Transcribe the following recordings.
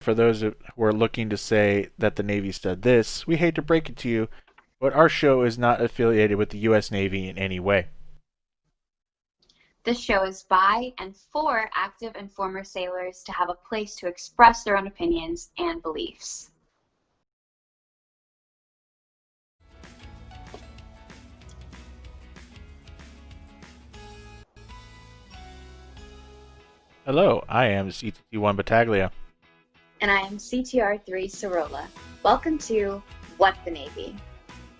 For those who are looking to say that the Navy said this, we hate to break it to you, but our show is not affiliated with the U.S. Navy in any way. This show is by and for active and former sailors to have a place to express their own opinions and beliefs. Hello, I am CTT1 Battaglia. And I am CTR3 Sorolla. Welcome to What the Navy,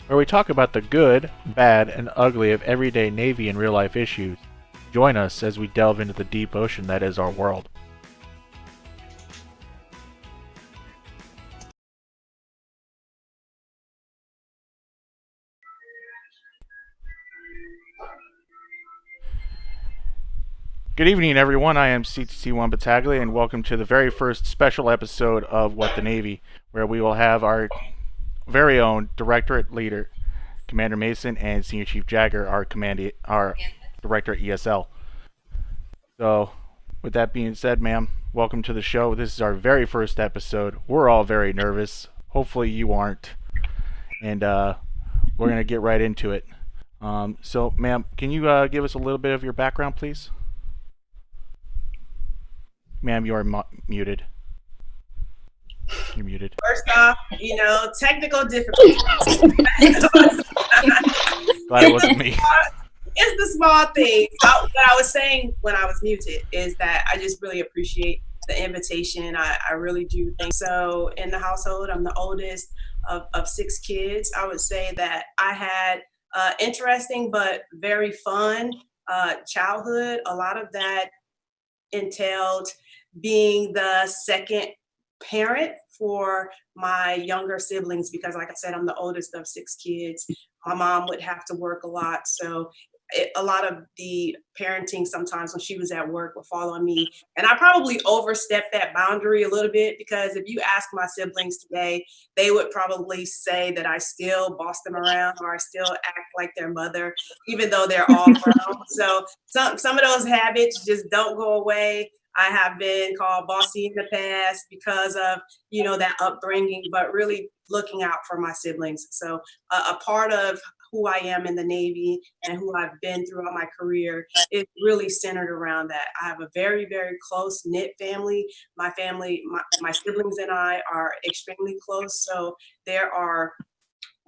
where we talk about the good, bad, and ugly of everyday Navy and real life issues. Join us as we delve into the deep ocean that is our world. Good evening, everyone. I am CTT1 Battaglia, and welcome to the very first special episode of What the Navy, where we will have our very own Directorate Leader, Commander Mason, and Senior Chief Jagger, our Director at ESL. So, with that being said, ma'am, welcome to the show. This is our very first episode. We're all very nervous. Hopefully, you aren't. And we're going to get right into it. So, ma'am, can you give us a little bit of your background, please? Ma'am, you are muted. You're muted. First off, technical difficulties. Glad it wasn't me. It's the small things. What I was saying when I was muted is that I just really appreciate the invitation. I really do think so. In the household, I'm the oldest of 6 kids. I would say that I had interesting but very fun childhood. A lot of that entailed being the second parent for my younger siblings because, like I said, I'm the oldest of 6 kids. My mom would have to work a lot, so a lot of the parenting sometimes when she was at work would fall on me. And I probably overstepped that boundary a little bit because if you ask my siblings today, they would probably say that I still boss them around or I still act like their mother, even though they're all grown. So some of those habits just don't go away. I have been called bossy in the past because of, that upbringing, but really looking out for my siblings. So a part of who I am in the Navy and who I've been throughout my career is really centered around that. I have a very, very close knit family. My family, my siblings and I are extremely close. So there are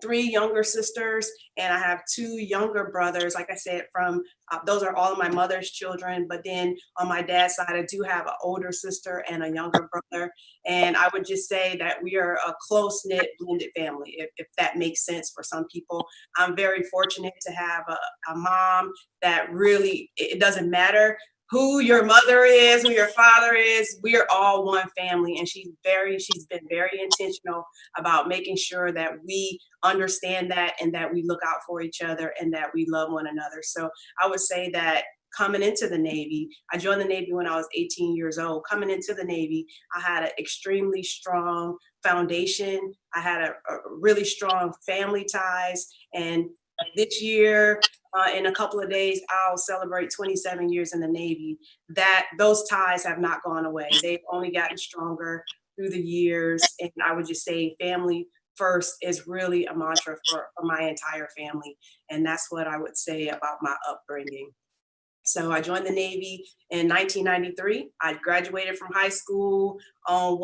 3 younger sisters and I have 2 younger brothers. Like I said, from those are all of my mother's children. But then on my dad's side, I do have an older sister and a younger brother. And I would just say that we are a close knit blended family, if that makes sense for some people. I'm very fortunate to have a mom that really, it doesn't matter who your mother is, who your father is, we are all one family. And she's been very intentional about making sure that we understand that and that we look out for each other and that we love one another. So I would say that coming into the Navy, I joined the Navy when I was 18 years old. Coming into the Navy, I had an extremely strong foundation. I had a really strong family ties. And this year, in a couple of days, I'll celebrate 27 years in the Navy. Those ties have not gone away. They've only gotten stronger through the years. And I would just say family first is really a mantra for my entire family. And that's what I would say about my upbringing. So I joined the Navy in 1993. I graduated from high school on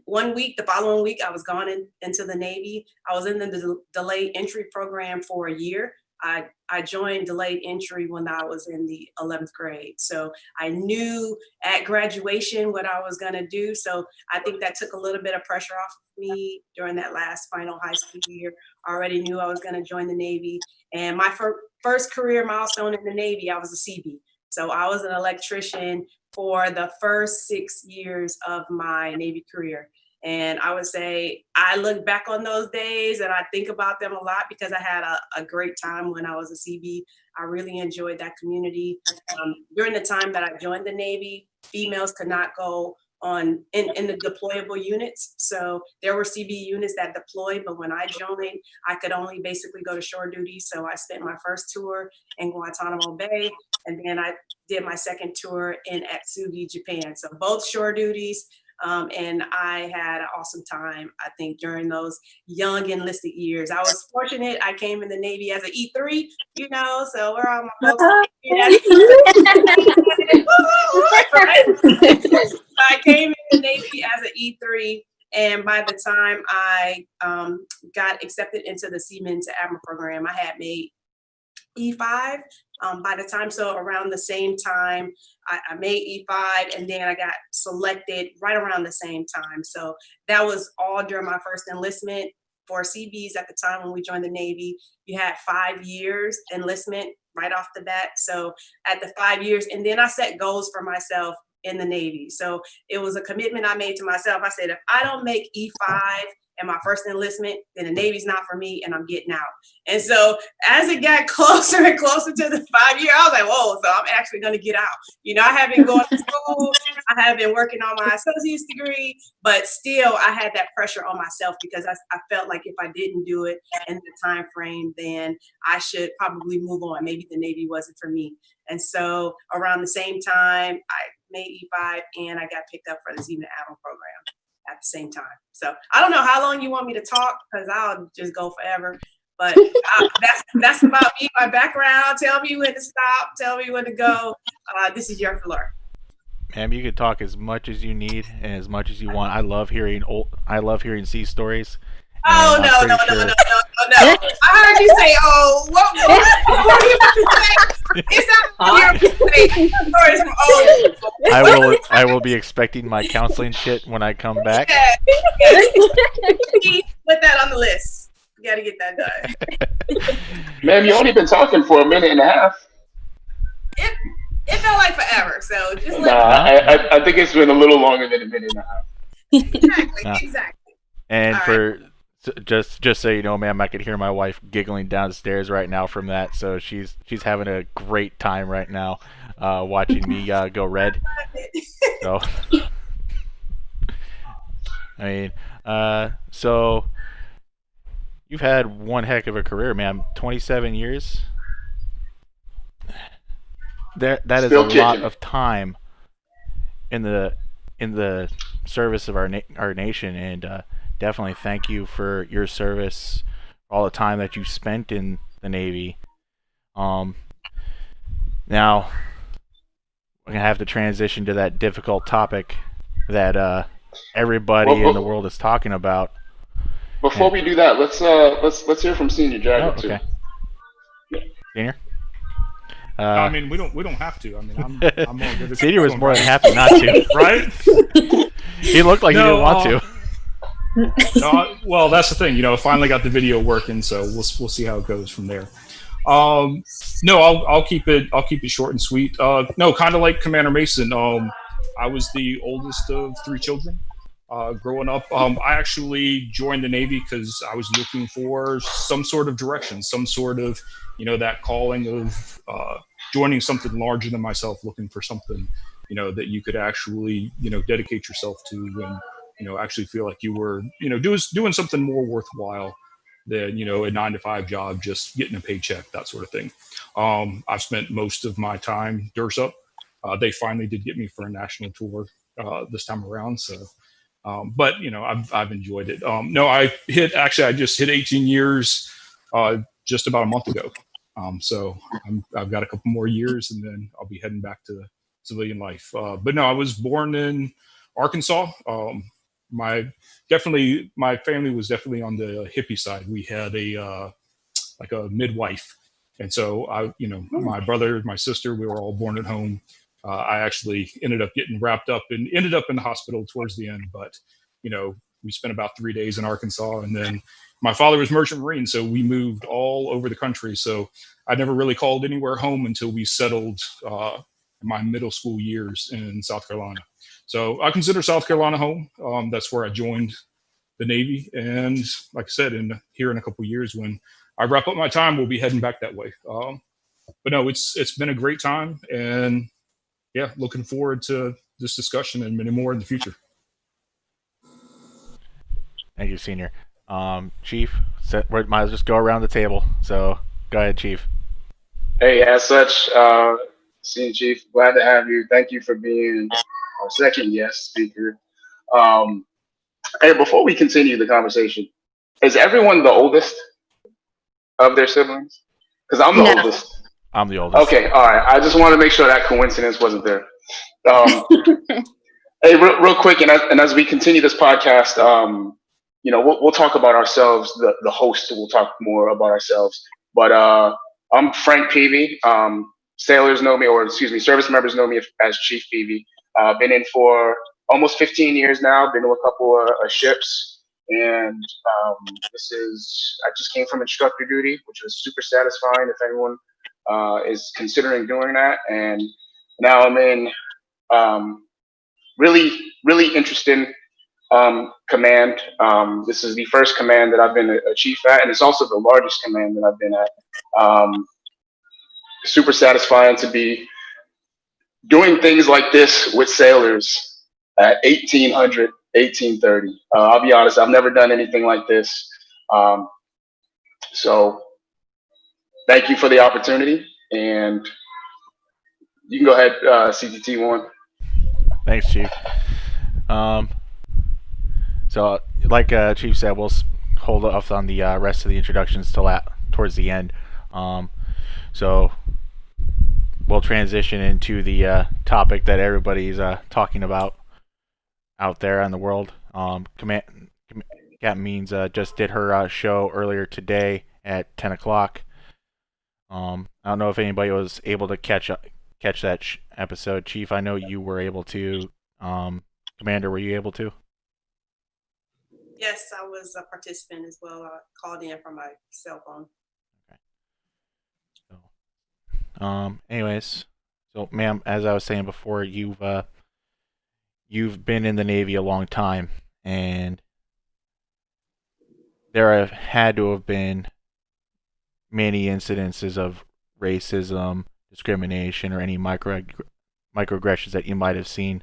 one week. The following week, I was gone into the Navy. I was in the delayed entry program for a year. I joined delayed entry when I was in the 11th grade. So I knew at graduation what I was going to do. So I think that took a little bit of pressure off of me during that last final high school year. I already knew I was going to join the Navy. And my first career milestone in the Navy, I was a CB. So I was an electrician for the first 6 years of my Navy career. And I would say I look back on those days and I think about them a lot because I had a great time when I was a CB. I really enjoyed that community. During the time that I joined the Navy, females could not go on in the deployable units. So there were CB units that deployed, but when I joined, I could only basically go to shore duty. So I spent my first tour in Guantanamo Bay, and then I did my second tour in Atsugi, Japan. So both shore duties. And I had an awesome time, I think, during those young enlisted years. I was fortunate. I came in the Navy as an E3, so where are my folks? I came in the Navy as an E3. And by the time I got accepted into the Seaman to Admiral program, I had made E5 by the time. So around the same time, I made E5, and then I got selected right around the same time. So that was all during my first enlistment. For CBs at the time when we joined the Navy, you had 5 years enlistment right off the bat. So at the 5 years, and then I set goals for myself in the Navy. So it was a commitment I made to myself. I said, if I don't make E5 in my first enlistment, then the Navy's not for me and I'm getting out. And so as it got closer and closer to the 5 year, I was like, whoa, so I'm actually going to get out. I have been going to school. I have been working on my associate's degree, but still I had that pressure on myself because I felt like if I didn't do it in the time frame, then I should probably move on. Maybe the Navy wasn't for me. And so around the same time, I made E5 and I got picked up for the Seaman Admiral program at the same time. So I don't know how long you want me to talk because I'll just go forever. But that's about me, my background. Tell me when to stop. Tell me when to go. This is your floor. Ma'am, you can talk as much as you need and as much as you want. I love hearing sea stories. Oh, no. I heard you say, oh, what are you about to say? It's not your stories from old people. I will be expecting my counseling shit when I come back. Yeah. Put that on the list. You got to get that done. Ma'am, you only been talking for a minute and a half. It felt like forever, so just I think it's been a little longer than a minute and a half. Exactly. And just so you know, ma'am, I could hear my wife giggling downstairs right now from that. So she's having a great time right now, watching me go red. So, I mean, so you've had one heck of a career, ma'am. 27 years. That is Still a kicking. lot of time in the service of our nation, and definitely thank you for your service, all the time that you spent in the Navy. Now we're gonna have to transition to that difficult topic that everybody in the world is talking about. Before we do that, let's hear from Senior Jagger too. Okay. Senior. I mean, we don't have to. I mean, I'm all good. Senior was more than happy not to. Right? He looked like he didn't want to. No, well, that's the thing. I finally got the video working, so we'll see how it goes from there. No, I'll keep it short and sweet. No, kind of like Commander Mason. I was the oldest of 3 children. Growing up, I actually joined the Navy because I was looking for some sort of direction, some sort of, that calling of joining something larger than myself, looking for something, that you could actually, dedicate yourself to and, actually feel like you were, doing something more worthwhile than, a 9-to-5 job, just getting a paycheck, that sort of thing. I've spent most of my time DURSUP. They finally did get me for a national tour this time around. So, but I've enjoyed it. No, I just hit 18 years just about a month ago. So I've got a couple more years and then I'll be heading back to civilian life. But no, I was born in Arkansas. My family was definitely on the hippie side. We had a midwife. And so my brother, my sister, we were all born at home. I actually ended up getting wrapped up and ended up in the hospital towards the end. But, we spent about 3 days in Arkansas, and then my father was Merchant Marine. So we moved all over the country. So I never really called anywhere home until we settled my middle school years in South Carolina. So I consider South Carolina home. That's where I joined the Navy. And like I said, here in a couple of years, when I wrap up my time, we'll be heading back that way. But no, it's been a great time. And yeah, looking forward to this discussion and many more in the future. Thank you, Senior. Chief, we might as well just go around the table. So go ahead, Chief. Hey, as such, Senior Chief, glad to have you. Thank you for being our second guest speaker. Hey, before we continue the conversation, is everyone the oldest of their siblings? Because I'm the No. oldest. I'm the oldest. Okay, all right. I just want to make sure that coincidence wasn't there. Um, hey, real quick, and as we continue this podcast, we'll talk about ourselves. The host will talk more about ourselves. But I'm Frank Peavy. Sailors know me, or excuse me, service members know me as Chief Peavy. Been in for almost 15 years now. Been to a couple of ships, and I just came from instructor duty, which was super satisfying. If anyone is considering doing that, and now I'm in really, really interesting command. This is the first command that I've been a chief at, and it's also the largest command that I've been at. Super satisfying to be doing things like this with sailors at 1800, 1830. I'll be honest, I've never done anything like this. So thank you for the opportunity, and you can go ahead, CTT1. Thanks, Chief. So, like Chief said, we'll hold off on the rest of the introductions till towards the end. So we'll transition into the topic that everybody's talking about out there in the world. Captain Means just did her show earlier today at 10 o'clock. I don't know if anybody was able to catch that episode. Chief, I know you were able to. Commander, were you able to? Yes, I was a participant as well. I called in from my cell phone. Okay. So, anyways, so ma'am, as I was saying before, you've been in the Navy a long time, and there have had to have been many incidences of racism, discrimination, or any microaggressions that you might have seen.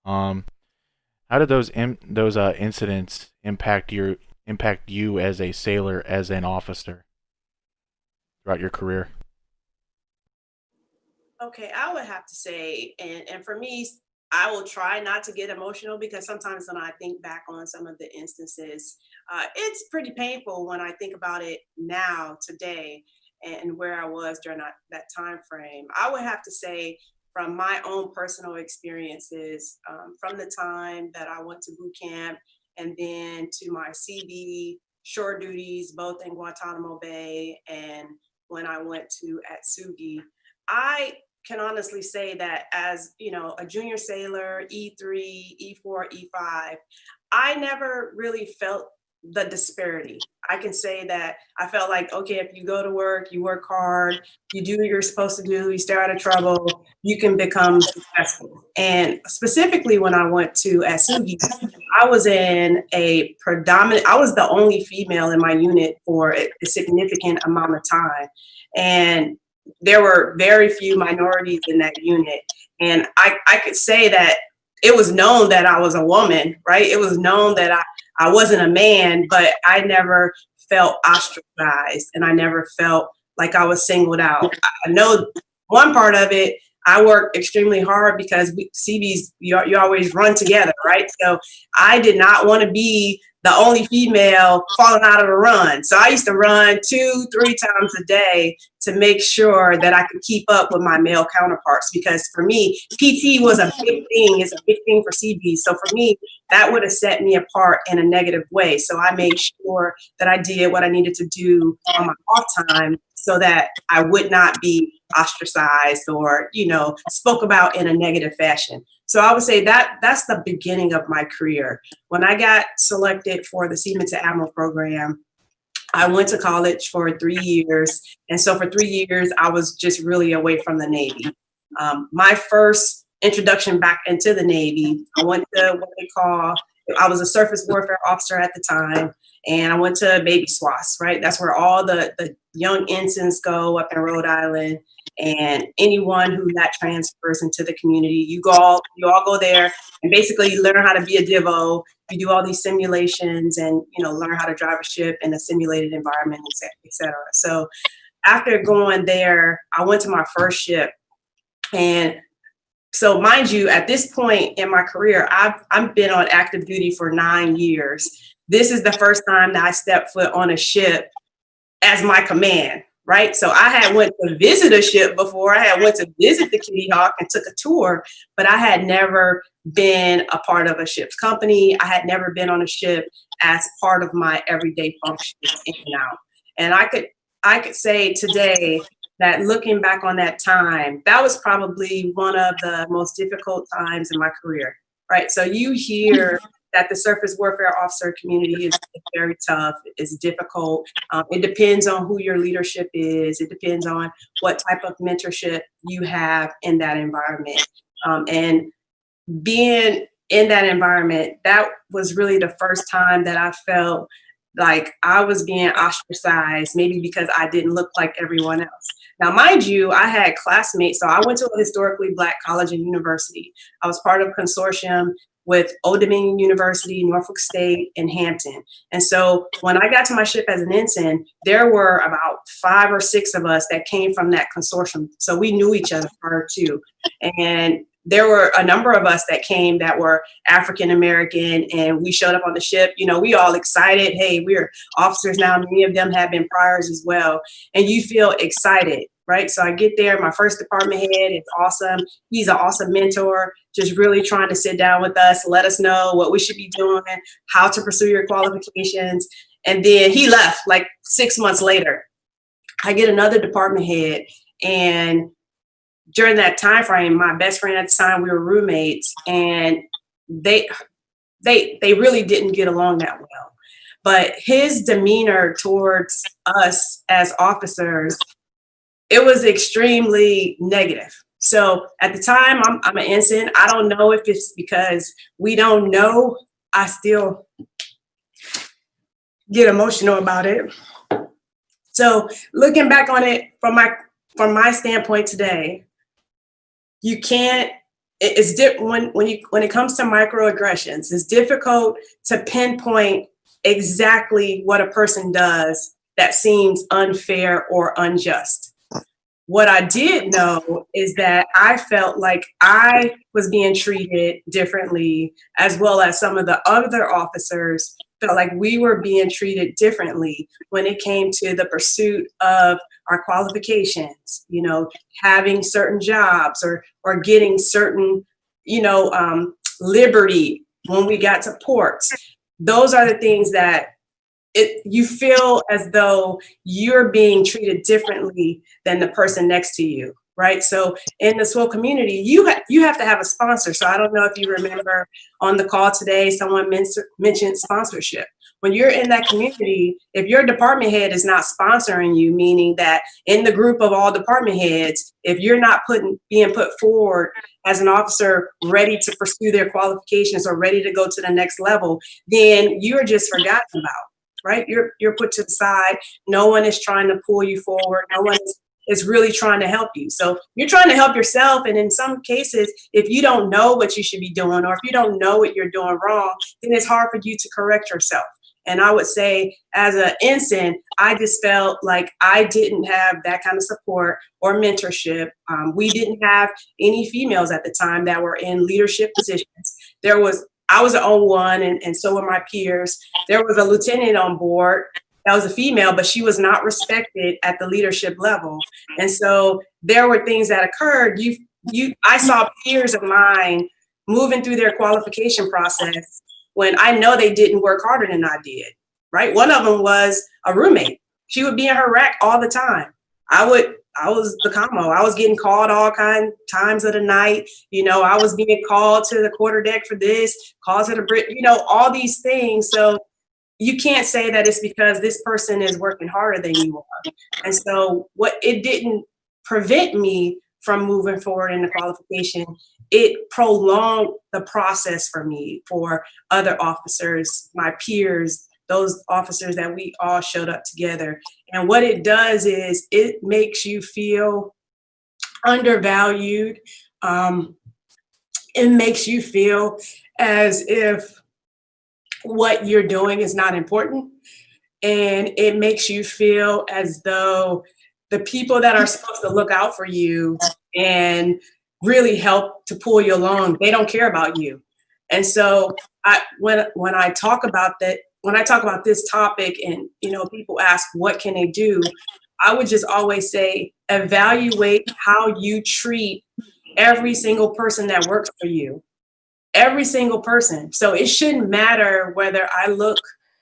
How did those incidents impact you as a sailor, as an officer throughout your career? Okay, I would have to say, and for me, I will try not to get emotional because sometimes when I think back on some of the instances, it's pretty painful when I think about it now, today, and where I was during that time frame. I would have to say, from my own personal experiences, from the time that I went to boot camp and then to my CB shore duties, both in Guantanamo Bay and when I went to Atsugi, I can honestly say that as a junior sailor, E3, E4, E5, I never really felt the disparity. I can say that I felt like, okay, if you go to work, you work hard, you do what you're supposed to do, you stay out of trouble, you can become successful. And specifically when I went to Atsugi, I was I was the only female in my unit for a significant amount of time. And there were very few minorities in that unit. And I could say that it was known that I was a woman, right? It was known that I wasn't a man, but I never felt ostracized and I never felt like I was singled out. I know one part of it, I worked extremely hard because CBs, you always run together, right? So I did not want to be the only female falling out of a run. So I used to run 2-3 times a day to make sure that I could keep up with my male counterparts. Because for me, PT was a big thing. It's a big thing for CBs. So for me, that would have set me apart in a negative way. So I made sure that I did what I needed to do on my off time so that I would not be ostracized or, spoke about in a negative fashion. So I would say that that's the beginning of my career. When I got selected for the Seaman to Admiral program, I went to college for 3 years. And so for 3 years, I was just really away from the Navy. My first introduction back into the Navy, I went to I was a surface warfare officer at the time, and I went to Baby Swass, right? That's where all the young ensigns go up in Rhode Island. And anyone who that transfers into the community, you all go there and basically you learn how to be a divo. You do all these simulations and learn how to drive a ship in a simulated environment, et cetera. So after going there, I went to my first ship, and So mind you, at this point in my career, I've been on active duty for 9 years. This is the first time that I stepped foot on a ship as my command, right? So I had went to visit a ship before. I had went to visit the Kitty Hawk and took a tour, but I had never been a part of a ship's company. I had never been on a ship as part of my everyday functions in and out. And I could say today that looking back on that time, that was probably one of the most difficult times in my career, right? So you hear that the surface warfare officer community is very tough, it's difficult. It depends on who your leadership is. It depends on what type of mentorship you have in that environment. And being in that environment, that was really the first time that I felt like I was being ostracized, maybe because I didn't look like everyone else. Now, mind you, I had classmates. So I went to a historically Black college and university. I was part of a consortium with Old Dominion University, Norfolk State, and Hampton. And so when I got to my ship as an ensign, there were about 5 or 6 of us that came from that consortium. So we knew each other prior to. And there were a number of us that came that were African American, and we showed up on the ship. You know, we all excited. Hey, we're officers now. Many of them have been priors as well. And you feel excited, right? So I get there, my first department head is awesome. He's an awesome mentor, just really trying to sit down with us, let us know what we should be doing, how to pursue your qualifications. And then he left like 6 months later. I get another department head, and during that time frame, my best friend at the time, we were roommates, and they really didn't get along that well. But his demeanor towards us as officers, it was extremely negative. So at the time, I'm an ensign. I don't know if it's because we don't know. I still get emotional about it. So looking back on it from my standpoint today, you can't. It's different when it comes to microaggressions. It's difficult to pinpoint exactly what a person does that seems unfair or unjust. What I did know is that I felt like I was being treated differently, as well as some of the other officers felt like we were being treated differently when it came to the pursuit of our qualifications, you know, having certain jobs or getting certain, liberty when we got to ports. Those are the things that you feel as though you're being treated differently than the person next to you, right? So in the SWO community, you have to have a sponsor. So I don't know if you remember on the call today, someone mentioned sponsorship. When you're in that community, if your department head is not sponsoring you, meaning that in the group of all department heads, if you're not being put forward as an officer ready to pursue their qualifications or ready to go to the next level, then you're just forgotten about. Right? You're put to the side. No one is trying to pull you forward. No one is really trying to help you. So you're trying to help yourself. And in some cases, if you don't know what you should be doing, or if you don't know what you're doing wrong, then it's hard for you to correct yourself. And I would say as an ensign, I just felt like I didn't have that kind of support or mentorship. We didn't have any females at the time that were in leadership positions. I was the only one, and so were my peers. There was a lieutenant on board that was a female, but she was not respected at the leadership level. And so there were things that occurred. I saw peers of mine moving through their qualification process when I know they didn't work harder than I did, right? One of them was a roommate. She would be in her rack all the time. I was the commo. I was getting called all kinds times of the night. I was being called to the quarterdeck for this, called to the bridge, all these things. So you can't say that it's because this person is working harder than you are. And so it didn't prevent me from moving forward in the qualification. It prolonged the process for me, for other officers, my peers, those officers that we all showed up together. And what it does is it makes you feel undervalued. It makes you feel as if what you're doing is not important. And it makes you feel as though the people that are supposed to look out for you and really help to pull you along. They don't care about you. And so when I talk about that, when I talk about this topic and, people ask, what can they do? I would just always say, evaluate how you treat every single person that works for you. Every single person. So it shouldn't matter whether I look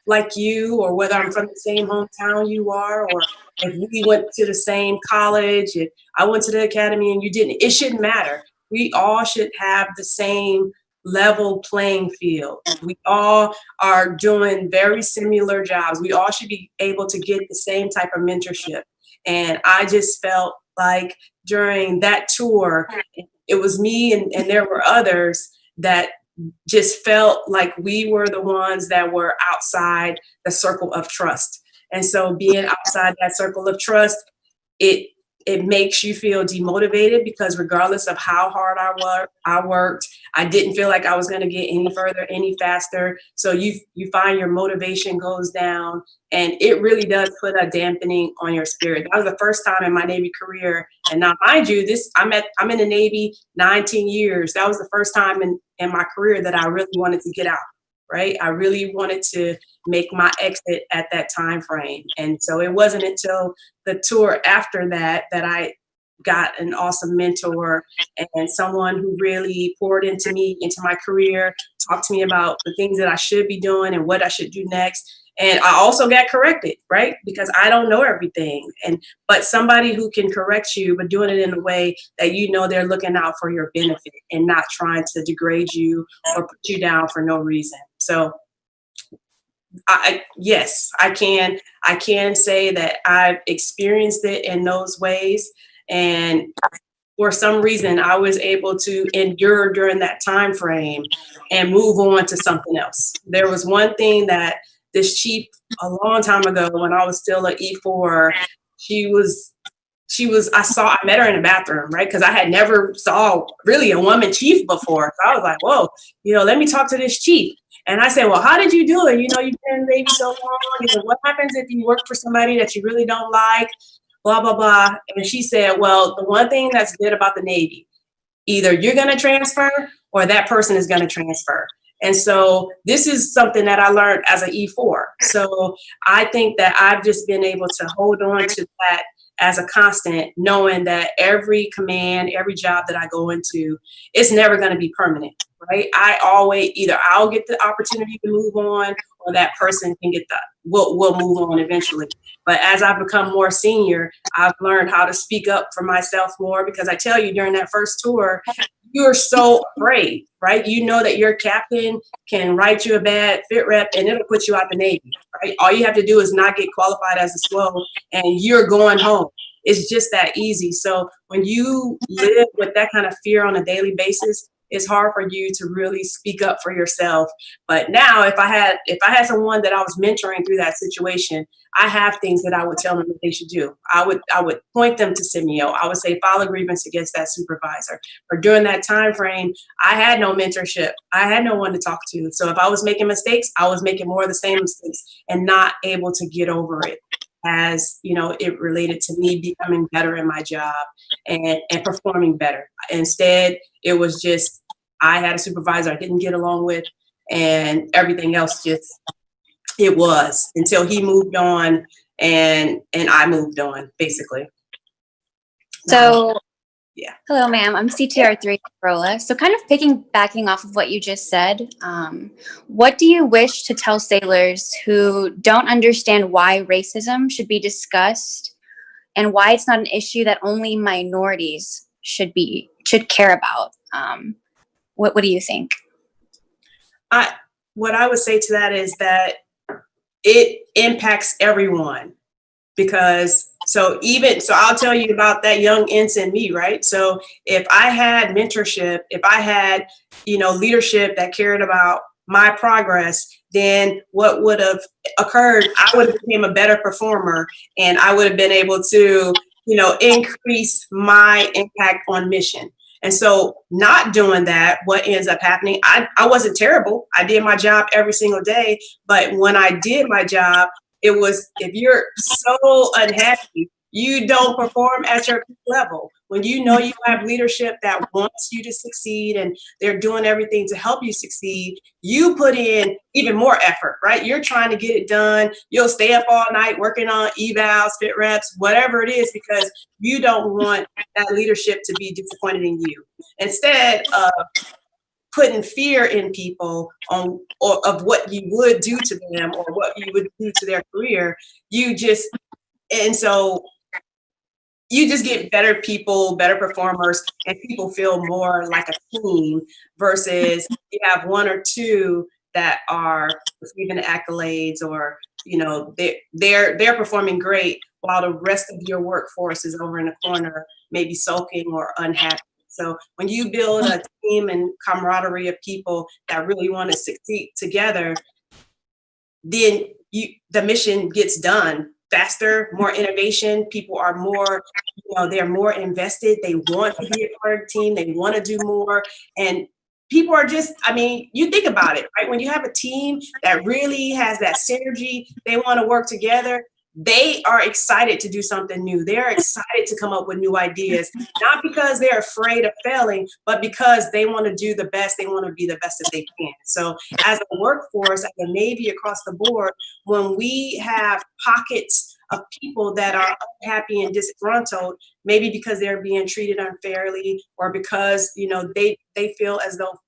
like you or whether I'm from the same hometown you are, or if we went to the same college, if I went to the academy and you didn't. It shouldn't matter. We all should have the same level playing field. We all are doing very similar jobs. We all should be able to get the same type of mentorship. And I just felt like during that tour, it was me and there were others that just felt like we were the ones that were outside the circle of trust. And so being outside that circle of trust, it makes you feel demotivated, because regardless of how hard I worked, I didn't feel like I was going to get any further, any faster. So you find your motivation goes down, and it really does put a dampening on your spirit. That was the first time in my Navy career. And now, mind you, I'm in the Navy 19 years. That was the first time in my career that I really wanted to get out. Right? I really wanted to make my exit at that time frame. And so it wasn't until the tour after that I got an awesome mentor and someone who really poured into me, into my career, talked to me about the things that I should be doing and what I should do next. And I also got corrected, right? Because I don't know everything. But somebody who can correct you, but doing it in a way that they're looking out for your benefit and not trying to degrade you or put you down for no reason. So yes, I can say that I've experienced it in those ways. And for some reason, I was able to endure during that time frame and move on to something else. There was one thing that this chief a long time ago, when I was still an E4, I met her in the bathroom, right? Because I had never saw really a woman chief before. So I was like, whoa, let me talk to this chief. And I said, well, how did you do it? You've been in the Navy so long. What happens if you work for somebody that you really don't like? Blah, blah, blah. And she said, well, the one thing that's good about the Navy, either you're going to transfer or that person is going to transfer. And so this is something that I learned as an E4. So I think that I've just been able to hold on to that as a constant, knowing that every command, every job that I go into, it's never going to be permanent, right? I always, either I'll get the opportunity to move on, or that person can get we'll move on eventually. But as I've become more senior, I've learned how to speak up for myself more, because I tell you, during that first tour, you're so afraid, right? You know that your captain can write you a bad fit rep and it'll put you out the Navy, right? All you have to do is not get qualified as a SWO and you're going home. It's just that easy. So when you live with that kind of fear on a daily basis, it's hard for you to really speak up for yourself. But now, if I had someone that I was mentoring through that situation, I have things that I would tell them that they should do. I would point them to CDR. I would say, file a grievance against that supervisor. Or during that time frame, I had no mentorship. I had no one to talk to. So if I was making mistakes, I was making more of the same mistakes and not able to get over it, as it related to me becoming better in my job and performing better. Instead, it was just, I had a supervisor I didn't get along with, and everything else just, it was, until he moved on and I moved on, basically. So, yeah. Hello, ma'am. I'm CTR3 Rolla. So kind of piggybacking off of what you just said, what do you wish to tell sailors who don't understand why racism should be discussed and why it's not an issue that only minorities should care about? What do you think? What I would say to that is that it impacts everyone, because so I'll tell you about that young ensign me, right? So if I had mentorship, if I had, leadership that cared about my progress, then what would have occurred? I would have become a better performer, and I would have been able to, increase my impact on mission. And so not doing that, what ends up happening, I wasn't terrible. I did my job every single day. But when I did my job, it was, if you're so unhappy, you don't perform at your peak level. When you know you have leadership that wants you to succeed and they're doing everything to help you succeed, you put in even more effort, right? You're trying to get it done. You'll stay up all night working on evals, fit reps, whatever it is, because you don't want that leadership to be disappointed in you. Instead of putting fear in people on or of what you would do to them or what you would do to their career, you just get better people, better performers, and people feel more like a team versus you have one or two that are receiving accolades or they're performing great while the rest of your workforce is over in the corner, maybe sulking or unhappy. So when you build a team and camaraderie of people that really want to succeed together, then the mission gets done faster, more innovation. People are more, they're more invested. They want to be a part of the team. They want to do more. And people are just, you think about it, right? When you have a team that really has that synergy, they want to work together. They are excited to do something new. They're excited to come up with new ideas, not because they're afraid of failing, but because they want to do the best. They want to be the best that they can. So as a workforce, as a Navy across the board, when we have pockets of people that are unhappy and disgruntled, maybe because they're being treated unfairly or because, they feel as though,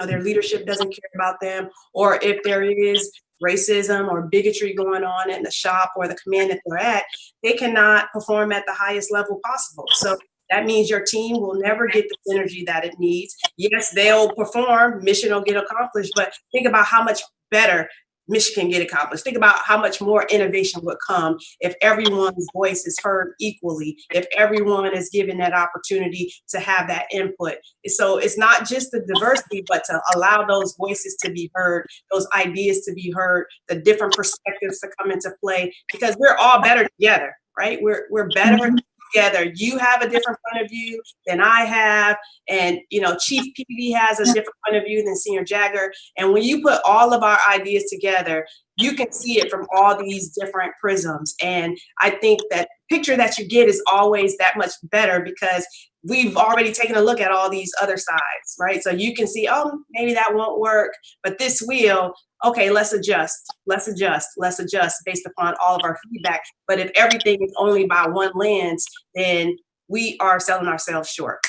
their leadership doesn't care about them, or if there is racism or bigotry going on in the shop or the command that they're at, they cannot perform at the highest level possible. So that means your team will never get the synergy that it needs. Yes, they'll perform, mission will get accomplished, but think about how much better mission can get accomplished. Think about how much more innovation would come if everyone's voice is heard equally, if everyone is given that opportunity to have that input. So it's not just the diversity, but to allow those voices to be heard, those ideas to be heard, the different perspectives to come into play, because we're all better together, right? We're better together. You have a different point of view than I have, and Chief PD has a different point of view than Senior Jagger. And when you put all of our ideas together, you can see it from all these different prisms. And I think that picture that you get is always that much better because we've already taken a look at all these other sides, right? So you can see, oh, maybe that won't work, but this will. Okay, let's adjust based upon all of our feedback. But if everything is only by one lens, then we are selling ourselves short.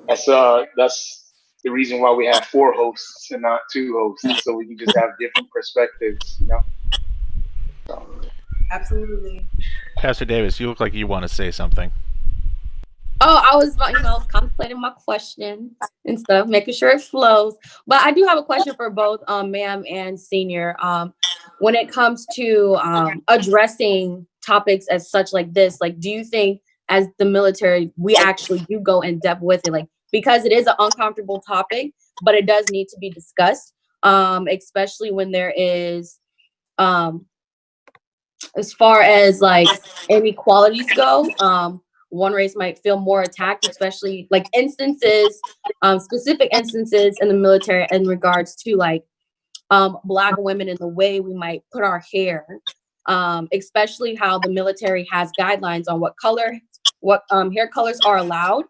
That's the reason why we have 4 hosts and not 2 hosts, so we can just have different perspectives, So. Absolutely. Pastor Davis, you look like you want to say something. Oh, I was contemplating my question and stuff, making sure it flows. But I do have a question for both ma'am and senior. When it comes to addressing topics as such like this, like, do you think as the military, we actually do go in depth with it? Like, because it is an uncomfortable topic, but it does need to be discussed, especially when there is, as far as like inequalities go, one race might feel more attacked, especially like specific instances in the military in regards to like Black women and the way we might put our hair, especially how the military has guidelines on what hair colors are allowed,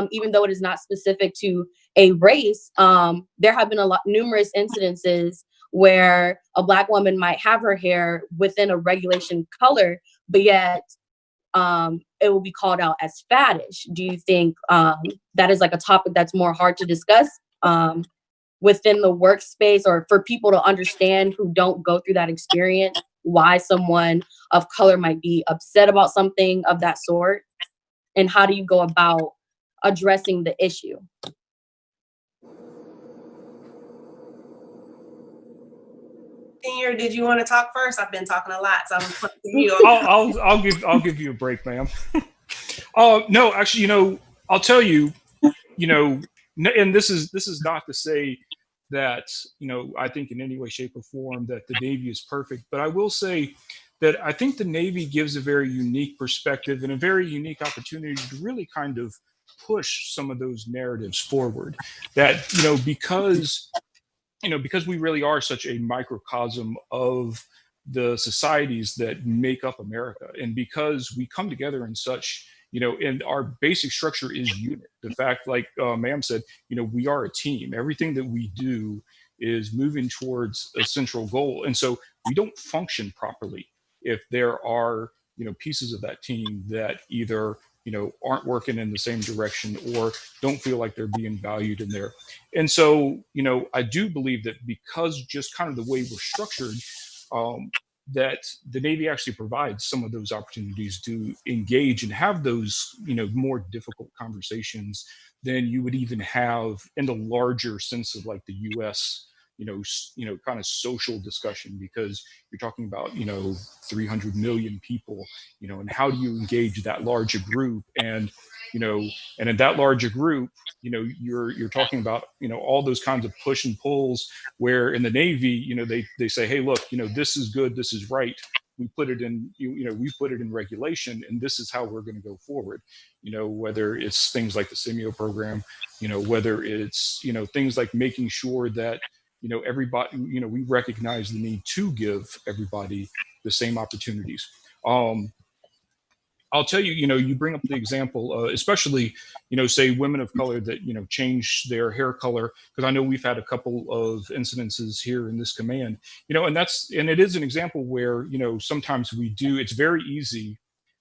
even though it is not specific to a race. There have been numerous incidences where a Black woman might have her hair within a regulation color, but yet it will be called out as faddish. Do you think that is like a topic that's more hard to discuss within the workspace, or for people to understand who don't go through that experience, why someone of color might be upset about something of that sort? And how do you go about addressing the issue? Senior, did you want to talk first? I've been talking a lot, so I'm putting you. I'll give you a break, ma'am. No, actually, I'll tell you, and this is not to say that, I think in any way, shape, or form that the Navy is perfect, but I will say that I think the Navy gives a very unique perspective and a very unique opportunity to really kind of push some of those narratives forward. That, because we really are such a microcosm of the societies that make up America. And because we come together in such, and our basic structure is unit. The fact, like ma'am said, we are a team. Everything that we do is moving towards a central goal. And so we don't function properly if there are, pieces of that team that either, aren't working in the same direction or don't feel like they're being valued in there. And so, I do believe that because just kind of the way we're structured, that the Navy actually provides some of those opportunities to engage and have those, more difficult conversations than you would even have in the larger sense of like the U.S. Kind of social discussion, because you're talking about 300 million people, and how do you engage that larger group, and and in that larger group, you're talking about all those kinds of push and pulls, where in the Navy, they say, hey, look, this is good, this is right, we put it in we put it in regulation, and this is how we're going to go forward. Whether it's things like the SCPO program, whether it's things like making sure that everybody, we recognize the need to give everybody the same opportunities. I'll tell you, you bring up the example, especially, say women of color that, change their hair color. Because I know we've had a couple of incidences here in this command, and it is an example where, sometimes it's very easy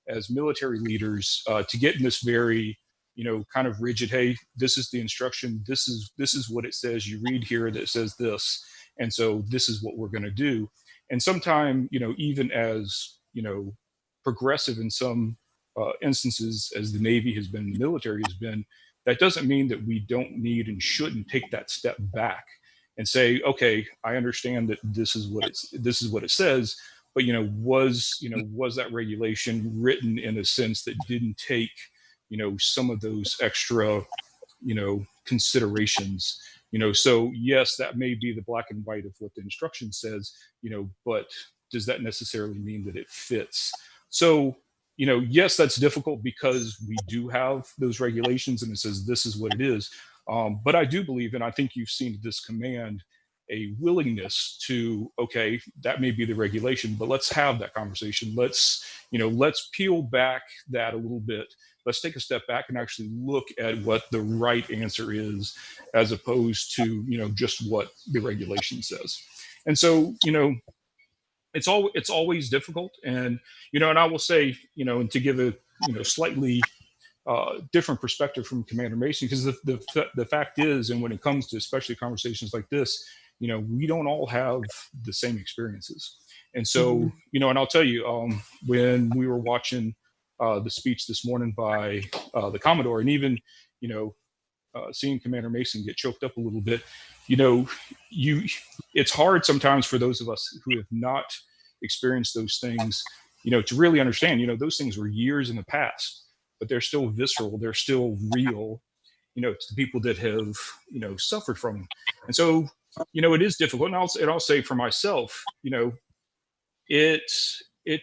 as military leaders to get in this very, kind of rigid, hey, this is the instruction, this is what it says, you read here that says this, and so this is what we're going to do. And sometimes, even as, progressive in some instances as the Navy has been, the military has been, that doesn't mean that we don't need and shouldn't take that step back and say, okay, I understand that this is what it says, but was that regulation written in a sense that didn't take some of those extra considerations. So yes, that may be the black and white of what the instruction says, but does that necessarily mean that it fits? So yes, that's difficult because we do have those regulations and it says this is what it is. But I do believe, and I think you've seen this command, a willingness to, okay, that may be the regulation, but let's have that conversation. Let's peel back that a little bit. Let's take a step back and actually look at what the right answer is, as opposed to, just what the regulation says. And so, it's always difficult. And, and I will say, and to give a, slightly different perspective from Commander Mason, because the fact is, and when it comes to especially conversations like this, we don't all have the same experiences. And so, and I'll tell you, when we were watching the speech this morning by the Commodore, and even, seeing Commander Mason get choked up a little bit, it's hard sometimes for those of us who have not experienced those things, to really understand, those things were years in the past, but they're still visceral, they're still real, to the people that have, suffered from them. And so, it is difficult. And I'll say for myself, it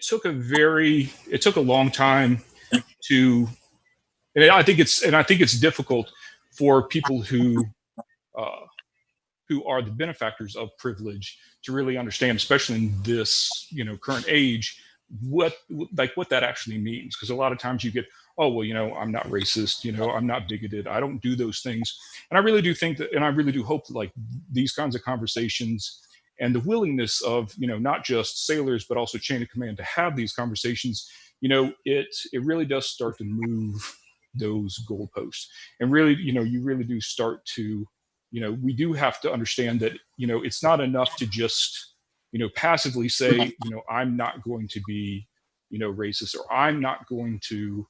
took a long time to, and I think it's difficult for people who are the benefactors of privilege to really understand, especially in this, current age, what that actually means. Because a lot of times you get, oh, well, I'm not racist, I'm not bigoted, I don't do those things. And I really do think that, and I really do hope that, like, these kinds of conversations and the willingness of, not just sailors, but also chain of command to have these conversations, it really does start to move those goalposts. And really, you really do start to, we do have to understand that, it's not enough to just, passively say, I'm not going to be, racist, or I'm not going to,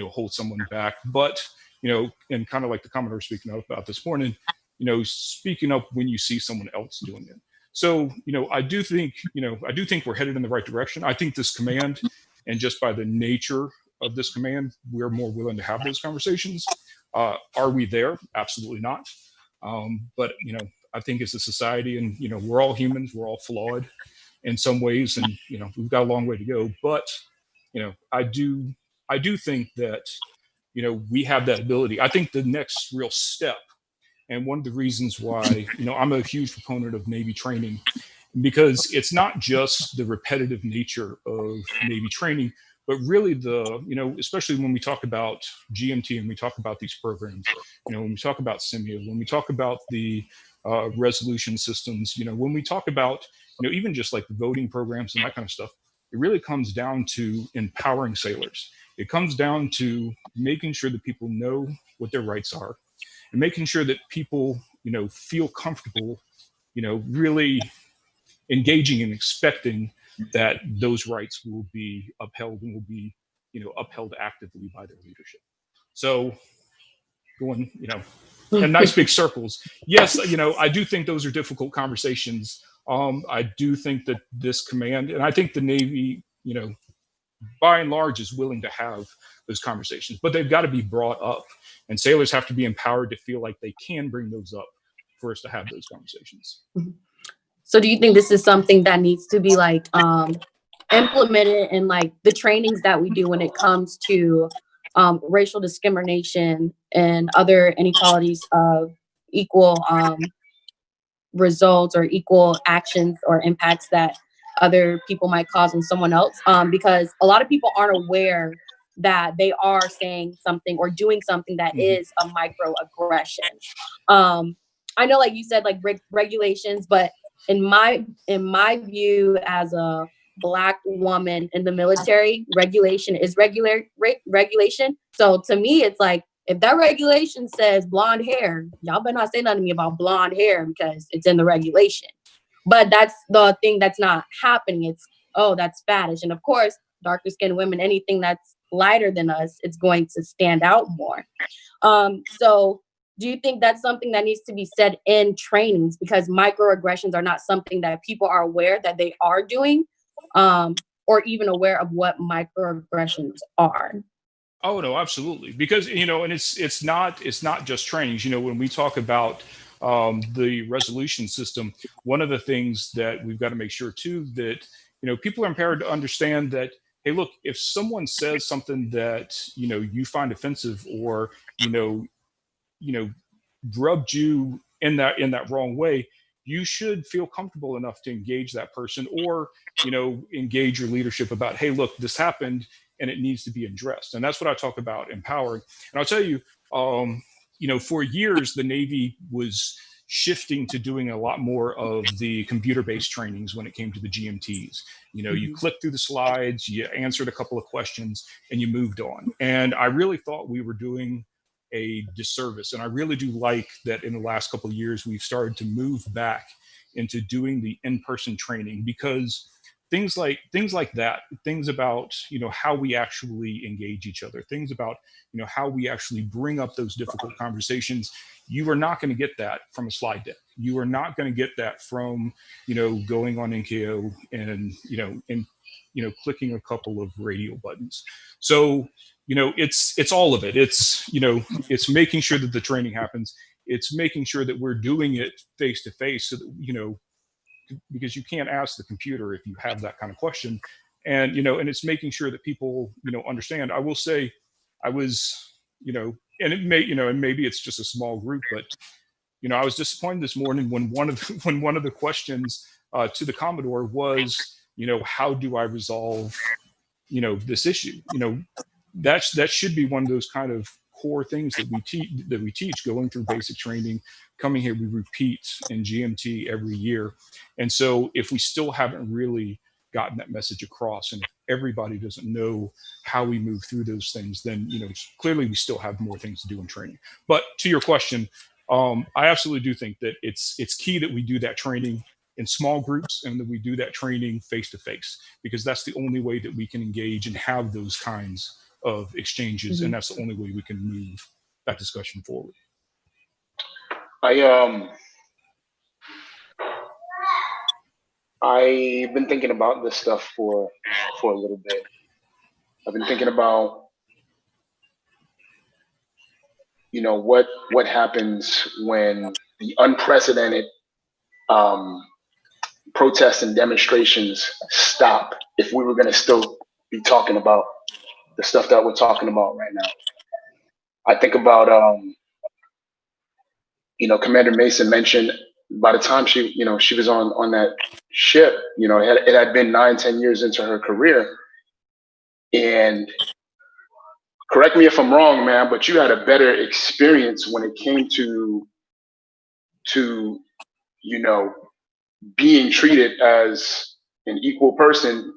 hold someone back. But, and kind of like the Commodore speaking up about this morning, speaking up when you see someone else doing it. So, I do think we're headed in the right direction. I think this command, and just by the nature of this command, we're more willing to have those conversations. Are we there? Absolutely not. But, I think as a society, and, we're all humans, we're all flawed in some ways, and, we've got a long way to go. But, I do think that, we have that ability. I think the next real step, and one of the reasons why, I'm a huge proponent of Navy training, because it's not just the repetitive nature of Navy training, but really especially when we talk about GMT and we talk about these programs, when we talk about SIMIA, when we talk about the resolution systems, when we talk about, even just like the voting programs and that kind of stuff, it really comes down to empowering sailors. It comes down to making sure that people know what their rights are and making sure that people, feel comfortable, really engaging and expecting that those rights will be upheld and will be, upheld actively by their leadership. So going, in nice big circles. Yes, I do think those are difficult conversations. I do think that this command, and I think the Navy, by and large, is willing to have those conversations, but they've got to be brought up, and sailors have to be empowered to feel like they can bring those up for us to have those conversations. So do you think this is something that needs to be like implemented in like the trainings that we do when it comes to racial discrimination and other inequalities of equal results or equal actions or impacts that other people might cause on someone else? Because a lot of people aren't aware that they are saying something or doing something that is a microaggression. I know, like you said, like regulations, but in my view, as a Black woman in the military, regulation is regulation. So to me, it's like, if that regulation says blonde hair, y'all better not say nothing to me about blonde hair because it's in the regulation. But that's the thing that's not happening. It's, oh, that's faddish. And of course, darker skinned women, anything that's lighter than us, it's going to stand out more. So do you think that's something that needs to be said in trainings? Because microaggressions are not something that people are aware that they are doing, or even aware of what microaggressions are. Oh no, absolutely. Because and it's not just trainings. When we talk about the resolution system, one of the things that we've got to make sure too that people are empowered to understand that, hey, look, if someone says something that you find offensive or rubbed you in that wrong way, you should feel comfortable enough to engage that person or engage your leadership about, hey, look, this happened and it needs to be addressed. And that's what I talk about empowering. And I'll tell you, for years the Navy was shifting to doing a lot more of the computer-based trainings when it came to the GMTs. You clicked through the slides, you answered a couple of questions, and you moved on. And I really thought we were doing a disservice. And I really do like that in the last couple of years, we've started to move back into doing the in-person training, because things like that, things about, how we actually engage each other, things about, how we actually bring up those difficult conversations. You are not going to get that from a slide deck. You are not going to get that from, going on NKO and, clicking a couple of radio buttons. So, it's all of it. It's, it's making sure that the training happens. It's making sure that we're doing it face to face so that, because you can't ask the computer if you have that kind of question. And, and it's making sure that people, understand. I will say I was, and it may, and maybe it's just a small group, but, I was disappointed this morning when one of the questions to the Commodore was, how do I resolve, this issue? That should be one of those kind of core things that we teach going through basic training. Coming here, we repeat in GMT every year. And so if we still haven't really gotten that message across, and if everybody doesn't know how we move through those things, then clearly we still have more things to do in training. But to your question, I absolutely do think that it's key that we do that training in small groups and that we do that training face to face, because that's the only way that we can engage and have those kinds of exchanges, and that's the only way we can move that discussion forward. I've been thinking about this stuff for a little bit. I've been thinking about what happens when the unprecedented protests and demonstrations stop, if we were going to still be talking about the stuff that we're talking about right now. I think about Commander Mason mentioned by the time she was on that ship, it had been 9-10 years into her career. And correct me if I'm wrong, man, but you had a better experience when it came to being treated as an equal person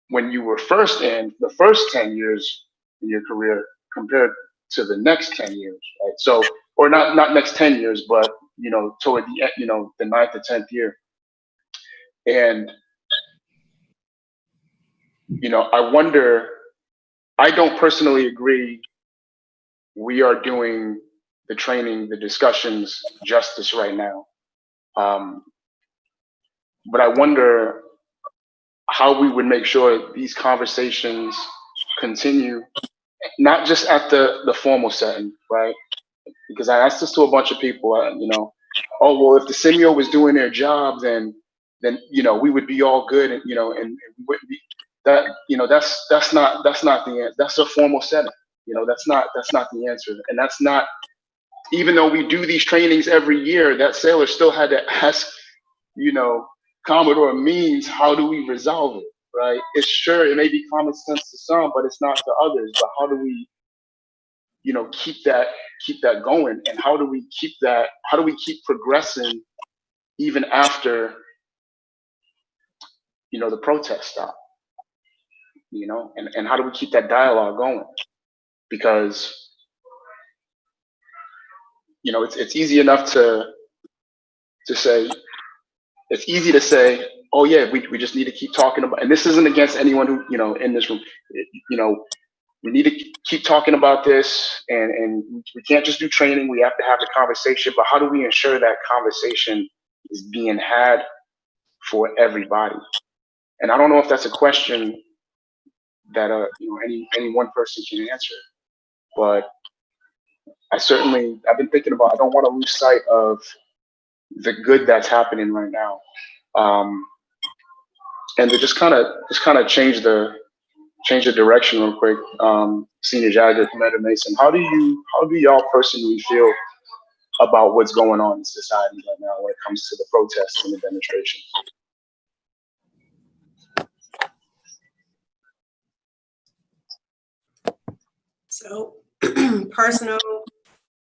when you were first in the first 10 years in your career compared to the next 10 years, right? So, or not next 10 years, but toward the end, the 9th or 10th year. And I wonder, I don't personally agree we are doing the training, the discussions justice right now. But I wonder how we would make sure these conversations continue, not just at the formal setting, right? Because I asked this to a bunch of people, oh, well, if the CMO was doing their job, then we would be all good, and and we wouldn't be that, that's not the answer. That's a formal setting. That's not the answer, and that's not, even though we do these trainings every year, that sailor still had to ask, Commodore Means, how do we resolve it, right? It may be common sense to some, but it's not to others. But how do we, keep that going, and how do we keep progressing even after, the protests stop, and how do we keep that dialogue going? Because, it's easy enough to say, it's easy to say, oh yeah, we just need to keep talking about, and this isn't against anyone who, in this room, we need to keep talking about this, and we can't just do training. We have to have the conversation, but how do we ensure that conversation is being had for everybody? And I don't know if that's a question that any one person can answer, but I've been thinking about, I don't want to lose sight of the good that's happening right now, and to just kind of change the direction real quick. Senior Jagger, Commander Mason, how do y'all personally feel about what's going on in society right now when it comes to the protests and the demonstrations? So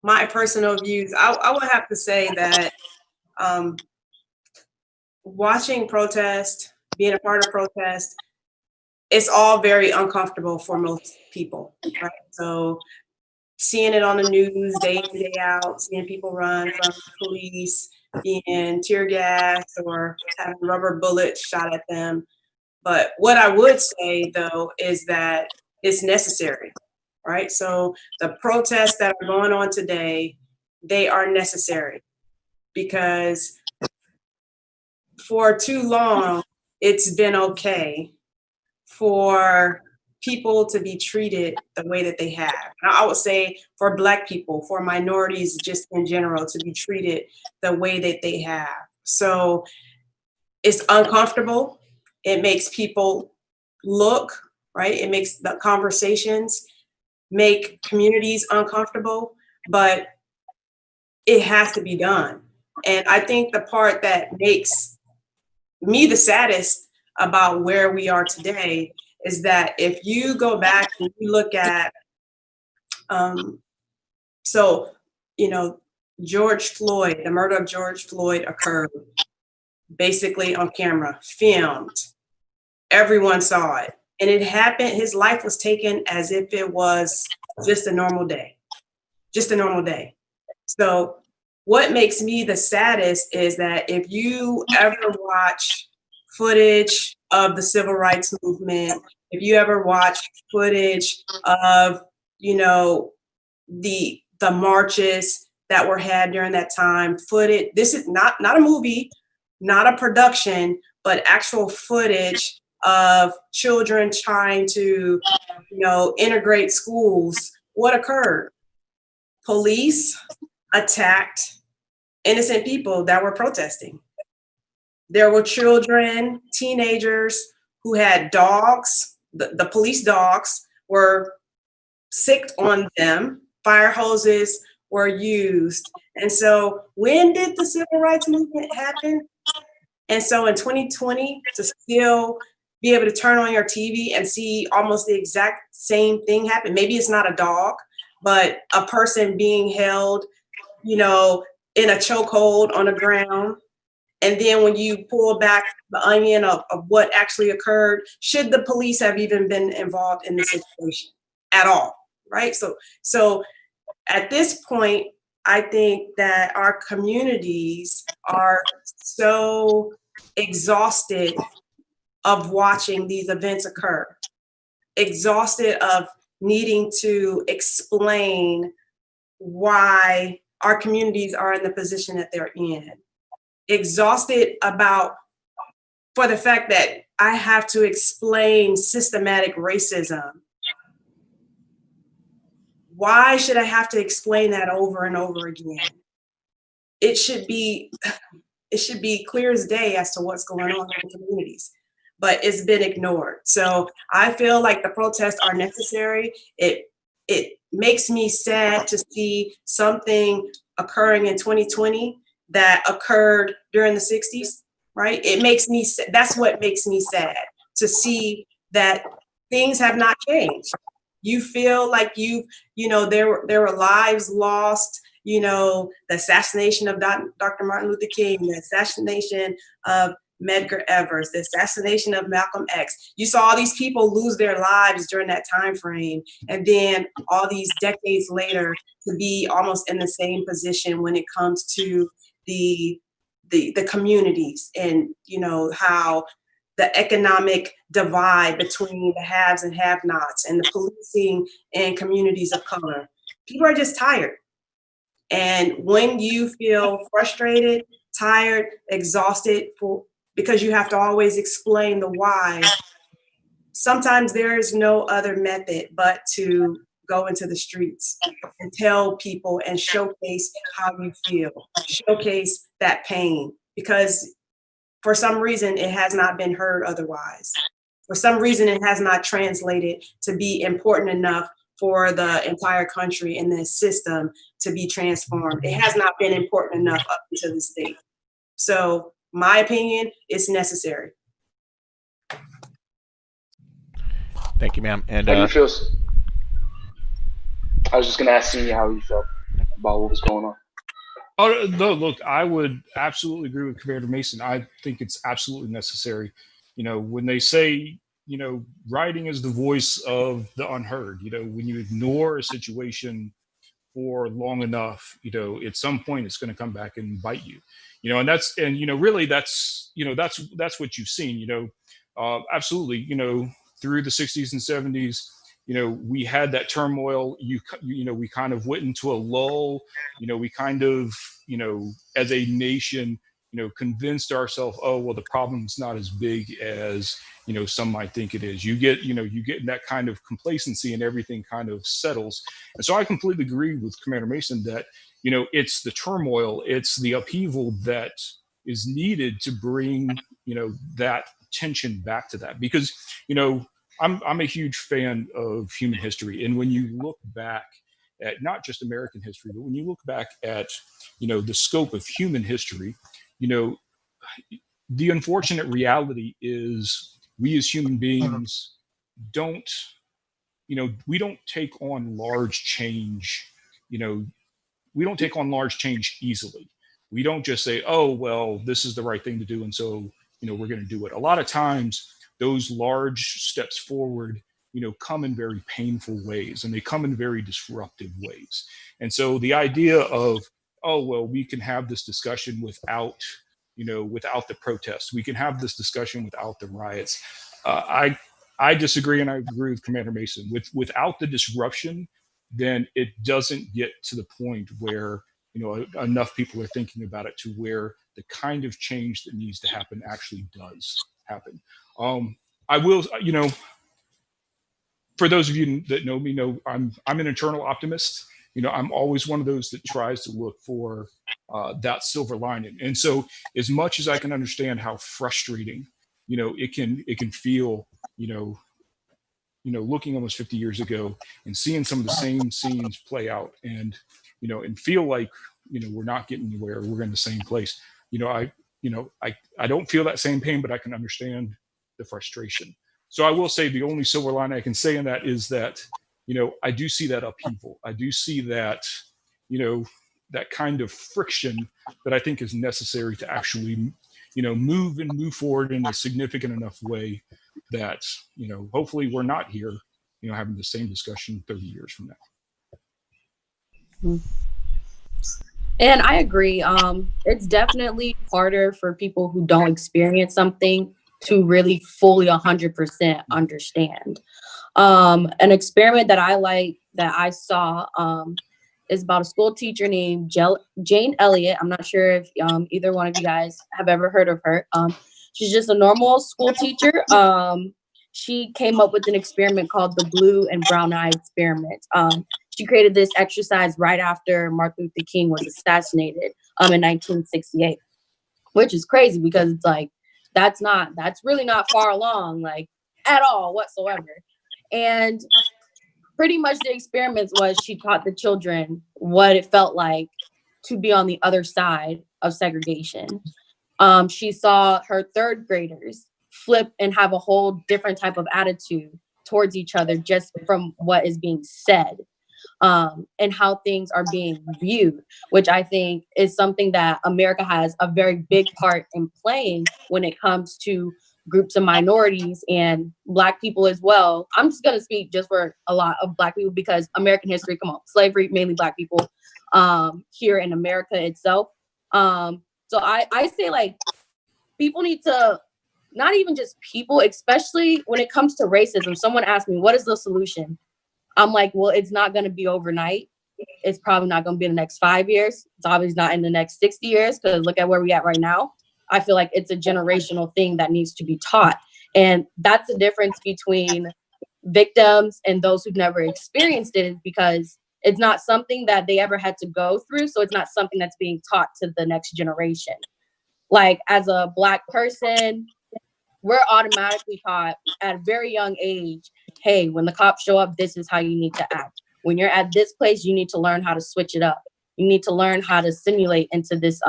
my personal views, I would have to say that watching protest, being a part of protest, it's all very uncomfortable for most people, right? So seeing it on the news day in, day out, seeing people run from police, being tear gassed or having rubber bullets shot at them. But what I would say, though, is that it's necessary, right? So the protests that are going on today, they are necessary, because for too long, it's been okay for people to be treated the way that they have. Now, I would say for Black people, for minorities just in general, to be treated the way that they have. So it's uncomfortable. It makes people look, right? It makes the conversations, make communities uncomfortable, but it has to be done. And I think the part that makes me the saddest about where we are today is that if you go back and you look at, George Floyd, the murder of George Floyd occurred basically on camera, filmed. Everyone saw it. And it happened, his life was taken as if it was just a normal day. So what makes me the saddest is that if you ever watch footage of the civil rights movement, if you ever watch footage of, the marches that were had during that time, footage, this is not a movie, not a production, but actual footage of children trying to, integrate schools. What occurred? Police attacked innocent people that were protesting. There were children, teenagers who had dogs. The police dogs were sicked on them. Fire hoses were used. And so when did the civil rights movement happen? And so in 2020, to still be able to turn on your TV and see almost the exact same thing happen, maybe it's not a dog, but a person being held, you know, in a chokehold on the ground. And then when you pull back the onion of what actually occurred, should the police have even been involved in the situation at all, right? So at this point, I think that our communities are so exhausted of watching these events occur, exhausted of needing to explain why our communities are in the position that they're in, exhausted for the fact that I have to explain systematic racism. Why should I have to explain that over and over again? It should be clear as day as to what's going on in the communities, but it's been ignored. So I feel like the protests are necessary. It makes me sad to see something occurring in 2020 that occurred during the 60s, right? That's what makes me sad, to see that things have not changed. You feel like there were lives lost, the assassination of Dr. Martin Luther King, the assassination of Medgar Evers, the assassination of Malcolm X. You saw all these people lose their lives during that time frame, and then all these decades later to be almost in the same position when it comes to the communities, and how the economic divide between the haves and have-nots, and the policing in communities of color. People are just tired. And when you feel frustrated, tired, exhausted because you have to always explain the why, sometimes there is no other method but to go into the streets and tell people and showcase how you feel, showcase that pain, because for some reason it has not been heard otherwise. For some reason it has not translated to be important enough for the entire country and the system to be transformed. It has not been important enough up to this date. So my opinion, it's necessary. Thank you, ma'am. And How do you feel? I was just going to ask Senior how he felt about what was going on. Oh no! Look, I would absolutely agree with Commander Mason. I think it's absolutely necessary. When they say, writing is the voice of the unheard. When you ignore a situation for long enough, at some point it's going to come back and bite you. And really that's what you've seen. Absolutely. Through the 60s and 70s. We had that turmoil. We kind of went into a lull. We kind of, as a nation, convinced ourselves, oh, well, the problem's not as big as, some might think it is. You get in that kind of complacency and everything kind of settles. And so I completely agree with Commander Mason that, it's the turmoil, it's the upheaval that is needed to bring, that tension back to that. Because, I'm a huge fan of human history. And when you look back at not just American history, but when you look back at, the scope of human history, the unfortunate reality is we as human beings don't, we don't take on large change, we don't take on large change easily. We don't just say, oh, well, this is the right thing to do, and so, we're going to do it. A lot of times, those large steps forward, come in very painful ways, and they come in very disruptive ways. And so the idea of, oh, well, we can have this discussion without the protests. We can have this discussion without the riots. I disagree, and I agree with Commander Mason. Without the disruption, then it doesn't get to the point where enough people are thinking about it to where the kind of change that needs to happen actually does happen. I will, for those of you that know me, know I'm an eternal optimist. I'm always one of those that tries to look for that silver lining. And so, as much as I can understand how frustrating, it can feel, looking almost 50 years ago and seeing some of the same scenes play out, and and feel like, we're not getting anywhere, we're in the same place. I don't feel that same pain, but I can understand the frustration. So I will say the only silver line I can say in that is that, I do see that upheaval. I do see that, that kind of friction that I think is necessary to actually, move forward in a significant enough way that, hopefully we're not here, having the same discussion 30 years from now. And I agree. It's definitely harder for people who don't experience something to really fully 100% understand. An experiment that I saw is about a school teacher named Jane Elliott. I'm not sure if either one of you guys have ever heard of her. She's just a normal school teacher. She came up with an experiment called the blue and brown eye experiment. She created this exercise right after Martin Luther King was assassinated in 1968, which is crazy because it's like, that's really not far along, like at all whatsoever. And pretty much the experiments was she taught the children what it felt like to be on the other side of segregation. She saw her third graders flip and have a whole different type of attitude towards each other just from what is being said, and how things are being viewed, which I think is something that America has a very big part in playing when it comes to groups of minorities and Black people as well. I'm just going to speak just for a lot of Black people because American history, come on, slavery, mainly Black people here in America itself. So I say, like, people need to, not even just people, especially when it comes to racism. Someone asked me, what is the solution? I'm like, well, it's not going to be overnight. It's probably not going to be in the next 5 years. It's obviously not in the next 60 years because look at where we're at right now. I feel like it's a generational thing that needs to be taught. And that's the difference between victims and those who've never experienced it, is because it's not something that they ever had to go through. So it's not something that's being taught to the next generation. Like, as a Black person, we're automatically taught at a very young age, hey, when the cops show up, this is how you need to act. When you're at this place, you need to learn how to switch it up. You need to learn how to simulate into this,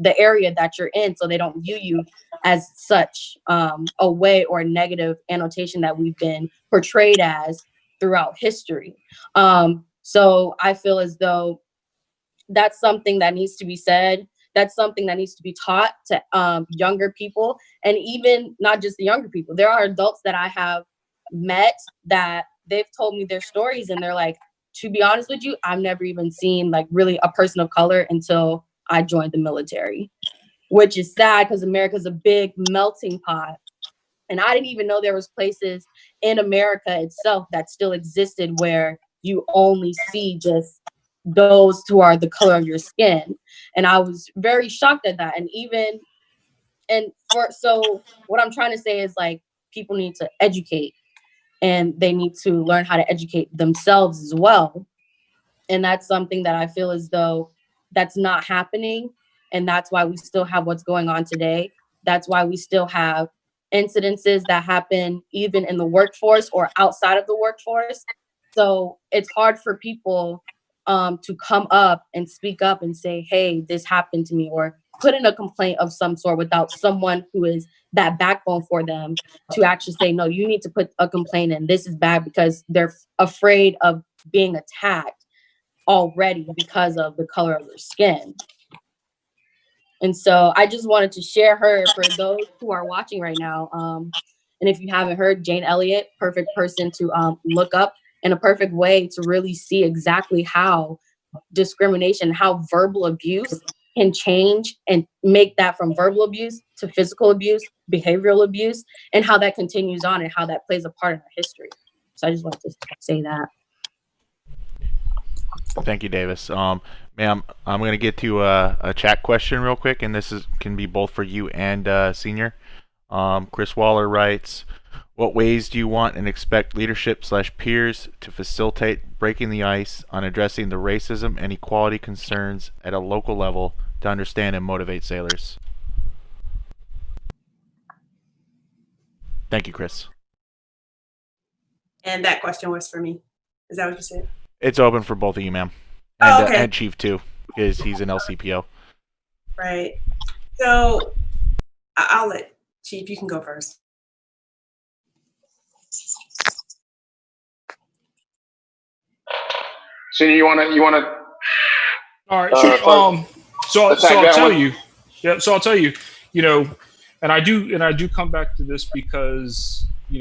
the area that you're in, so they don't view you as such a way or a negative annotation that we've been portrayed as throughout history. So I feel as though that's something that needs to be said. That's something that needs to be taught to younger people, and even not just the younger people. There are adults that I have met that they've told me their stories, and they're like, to be honest with you, I've never even seen like really a person of color until I joined the military, which is sad because America's a big melting pot. And I didn't even know there was places in America itself that still existed where you only see just those who are the color of your skin. And I was very shocked at that. So what I'm trying to say is, like, people need to educate, and they need to learn how to educate themselves as well. And that's something that I feel as though that's not happening. And that's why we still have what's going on today. That's why we still have incidences that happen even in the workforce or outside of the workforce. So it's hard for people to come up and speak up and say, hey, this happened to me, or put in a complaint of some sort without someone who is that backbone for them to actually say, no, you need to put a complaint in. This is bad, because they're afraid of being attacked already because of the color of their skin. And so I just wanted to share her for those who are watching right now. And if you haven't heard, Jane Elliott, perfect person to look up, and a perfect way to really see exactly how discrimination, how verbal abuse can change and make that from verbal abuse to physical abuse, behavioral abuse, and how that continues on and how that plays a part in our history. So I just wanted to say that. Thank you, Davis. Ma'am, I'm going to get to a chat question real quick, and this can be both for you and Senior. Chris Waller writes, what ways do you want and expect leadership/peers to facilitate breaking the ice on addressing the racism and equality concerns at a local level to understand and motivate sailors? Thank you, Chris. And that question was for me. Is that what you said? It's open for both of you, ma'am. and Oh, okay. and Chief too, because he's an LCPO. Right. So I'll let Chief, you can go first. Senior, you wanna All right, sure. So attack I'll that tell one? you. Yeah. So I'll tell you. You know, and I do come back to this because I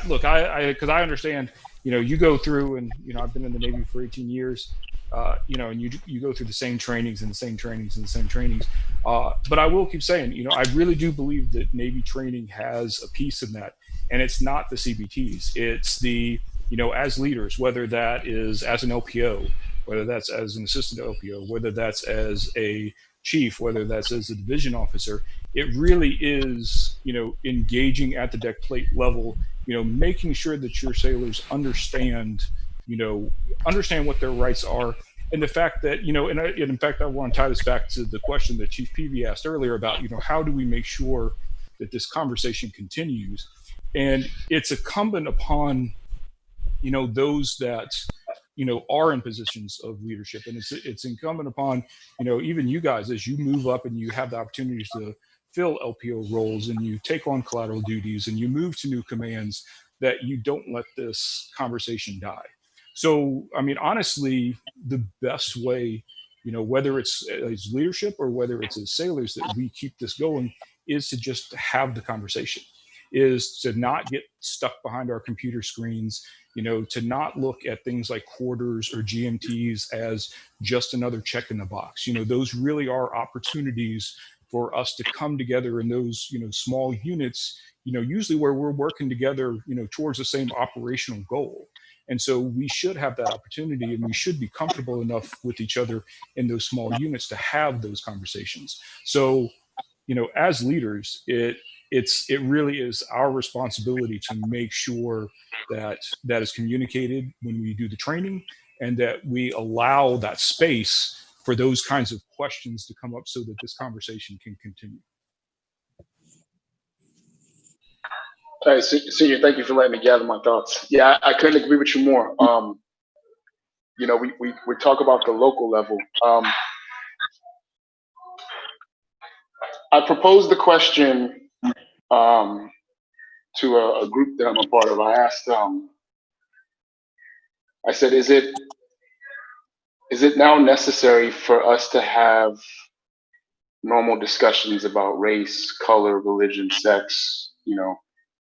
look, because I understand. You go through, and I've been in the Navy for 18 years. And you go through the same trainings and the same trainings and the same trainings. But I will keep saying, I really do believe that Navy training has a piece in that, and it's not the CBTs. It's the as leaders, whether that is as an LPO, whether that's as an assistant LPO, whether that's as a chief, whether that's as a division officer. It really is, engaging at the deck plate level, making sure that your sailors understand what their rights are. And the fact that, and in fact, I want to tie this back to the question that Chief Peavy asked earlier about, how do we make sure that this conversation continues? And it's incumbent upon, those that, are in positions of leadership. And it's incumbent upon, even you guys, as you move up and you have the opportunities to fill LPO roles and you take on collateral duties and you move to new commands, that you don't let this conversation die. So, I mean, honestly, the best way, whether it's as leadership or whether it's as sailors, that we keep this going is to just have the conversation, is to not get stuck behind our computer screens, to not look at things like quarters or GMTs as just another check in the box. Those really are opportunities for us to come together in those, small units, usually where we're working together, towards the same operational goal. And so we should have that opportunity, and we should be comfortable enough with each other in those small units to have those conversations. So, as leaders, it really is our responsibility to make sure that that is communicated when we do the training, and that we allow that space for those kinds of questions to come up so that this conversation can continue. All right, Senior, thank you for letting me gather my thoughts. Yeah, I couldn't agree with you more. We talk about the local level. I proposed the question to a group that I'm a part of. I asked, I said, is it now necessary for us to have normal discussions about race, color, religion, sex,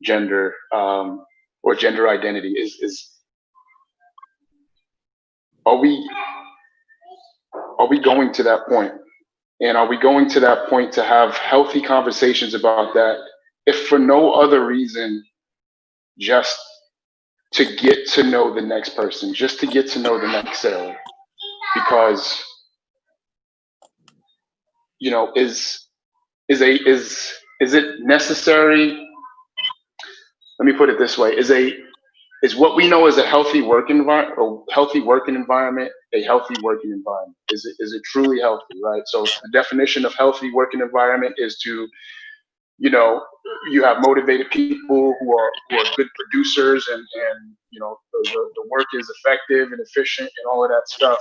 gender, or gender identity? Are we going to that point? And are we going to that point to have healthy conversations about that, if for no other reason, just to get to know the next person, just to get to know the next sailor? Because, is it necessary? Let me put it this way: is what we know as a healthy work environment, or healthy working environment, a healthy working environment? Is it truly healthy, right? So the definition of healthy working environment is to, you have motivated people who are good producers, and the work is effective and efficient and all of that stuff.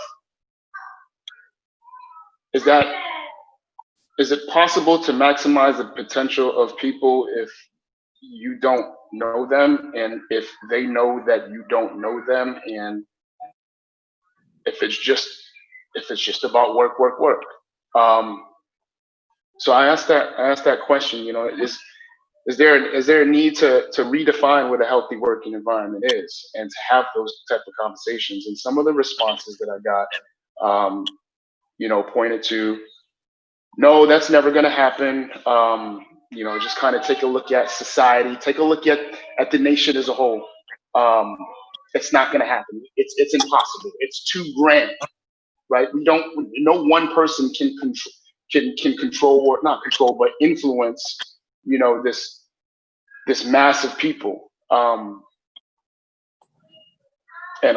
Is it possible to maximize the potential of people if you don't know them, and if they know that you don't know them, and if it's just about work? So I asked that question. Is there a need to redefine what a healthy working environment is, and to have those type of conversations? And some of the responses that I got, pointed to, no, that's never going to happen. Just kind of take a look at society, take a look at the nation as a whole. It's not going to happen. It's impossible. It's too grand, right? No one person can control, or not control, but influence, this mass of people. And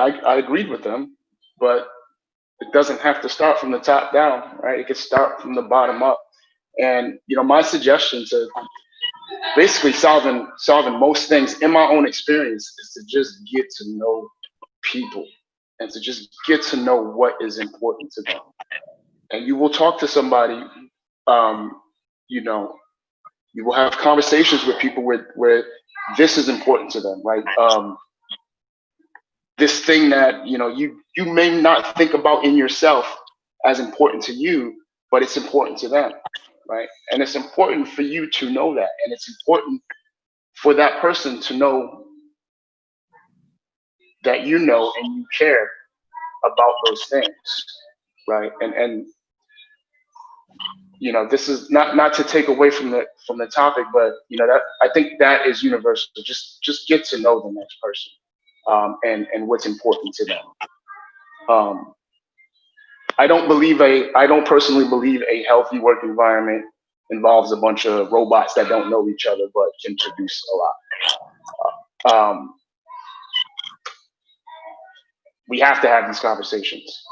I agreed with them, but it doesn't have to start from the top down, right? It can start from the bottom up. And my suggestion to basically solving most things in my own experience is to just get to know people. and to just get to know what is important to them. And you will talk to somebody, you know, you will have conversations with people where this is important to them, right? This thing that, you know, you may not think about in yourself as important to you, but it's important to them, right? And it's important for you to know that, and it's important for that person to know that you know and you care about those things, right? And you know, this is not to take away from the topic, but you know, that I think that is universal. Just get to know the next person, and what's important to them. I don't personally believe a healthy work environment involves a bunch of robots that don't know each other but can produce a lot. We have to have these conversations,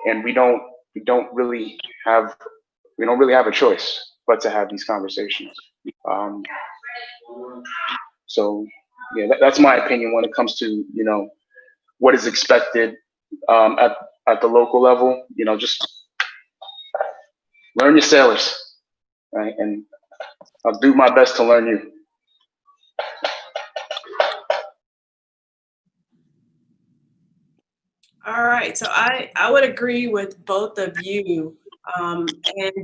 and we don't really have a choice but to have these conversations. So yeah, that's my opinion when it comes to, you know, what is expected at the local level. You know, just learn your sailors, right? And I'll do my best to learn you. All right, so I would agree with both of you. And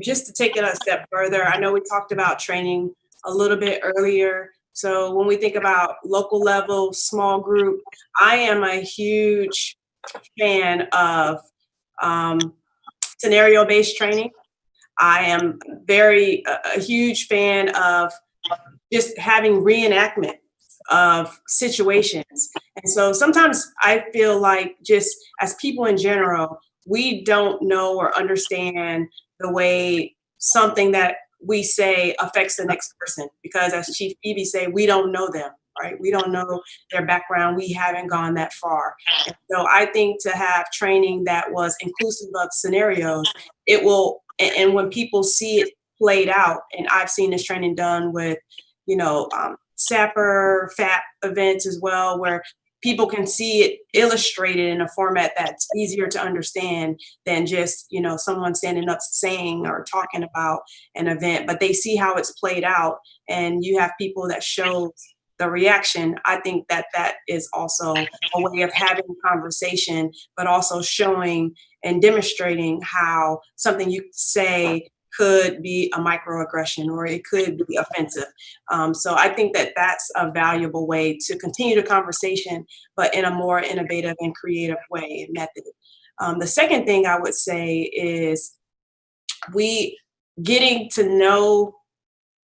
just to take it a step further, I know we talked about training a little bit earlier. So when we think about local level, small group, I am a huge fan of scenario-based training. I am a huge fan of just having reenactment of situations. And so sometimes I feel like, just as people in general, we don't know or understand the way something that we say affects the next person, because as Chief Phoebe say, we don't know them, right? We don't know their background. We haven't gone that far. And so I think to have training that was inclusive of scenarios, it will, and when people see it played out, and I've seen this training done with, you know, SAPR, FAP events as well, where people can see it illustrated in a format that's easier to understand than just, you know, someone standing up saying or talking about an event, but they see how it's played out, and you have people that show the reaction. I think that that is also a way of having a conversation, but also showing and demonstrating how something you say could be a microaggression or it could be offensive. So I think that that's a valuable way to continue the conversation, but in a more innovative and creative way and method. The second thing I would say is getting to know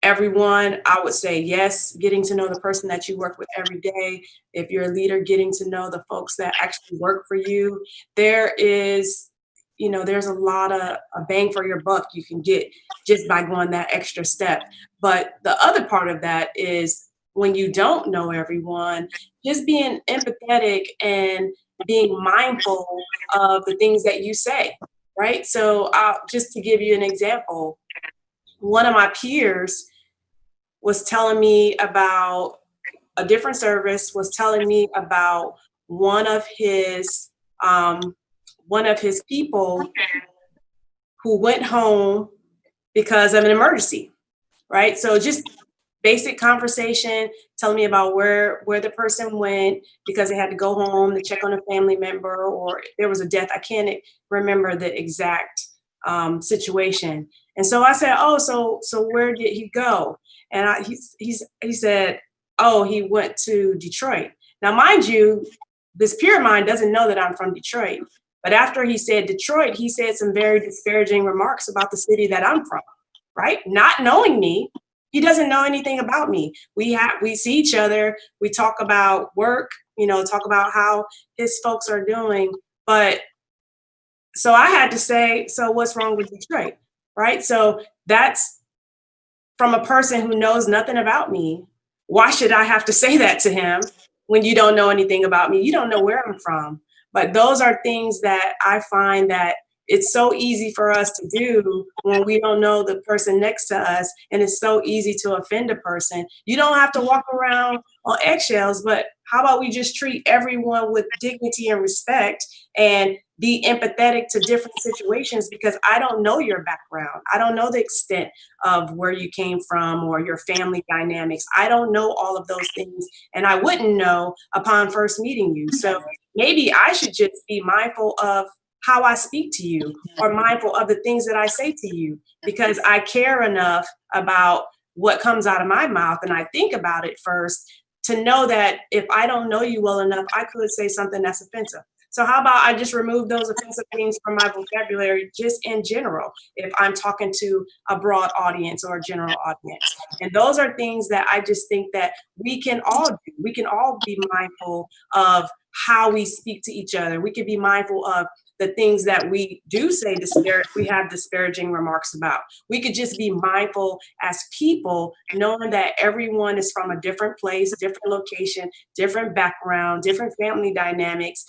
everyone. I would say yes, getting to know the person that you work with every day. If you're a leader, getting to know the folks that actually work for you. There is, you know, there's a lot of a bang for your buck you can get just by going that extra step. But the other part of that is, when you don't know everyone, just being empathetic and being mindful of the things that you say, right? So just to give you an example, one of my peers was telling me about a different service, was telling me about one of his people who went home because of an emergency, right? So just basic conversation, telling me about where the person went because they had to go home to check on a family member, or there was a death. I can't remember the exact situation. And so I said, oh, so where did he go? And he said, oh, he went to Detroit. Now, mind you, this peer of mine doesn't know that I'm from Detroit. But after he said Detroit, he said some very disparaging remarks about the city that I'm from, right? Not knowing me. He doesn't know anything about me. We see each other. We talk about work, you know, talk about how his folks are doing. But so I had to say, so what's wrong with Detroit, right? So that's from a person who knows nothing about me. Why should I have to say that to him when you don't know anything about me? You don't know where I'm from. But those are things that I find that it's so easy for us to do when we don't know the person next to us, and it's so easy to offend a person. You don't have to walk around on eggshells, but how about we just treat everyone with dignity and respect and be empathetic to different situations, because I don't know your background. I don't know the extent of where you came from or your family dynamics. I don't know all of those things, and I wouldn't know upon first meeting you. So maybe I should just be mindful of how I speak to you, or mindful of the things that I say to you, because I care enough about what comes out of my mouth, and I think about it first, to know that if I don't know you well enough, I could say something that's offensive. So how about I just remove those offensive things from my vocabulary just in general, if I'm talking to a broad audience or a general audience. And those are things that I just think that we can all do. We can all be mindful of how we speak to each other. We can be mindful of the things that we do say we have disparaging remarks about. We could just be mindful as people, knowing that everyone is from a different place, different location, different background, different family dynamics,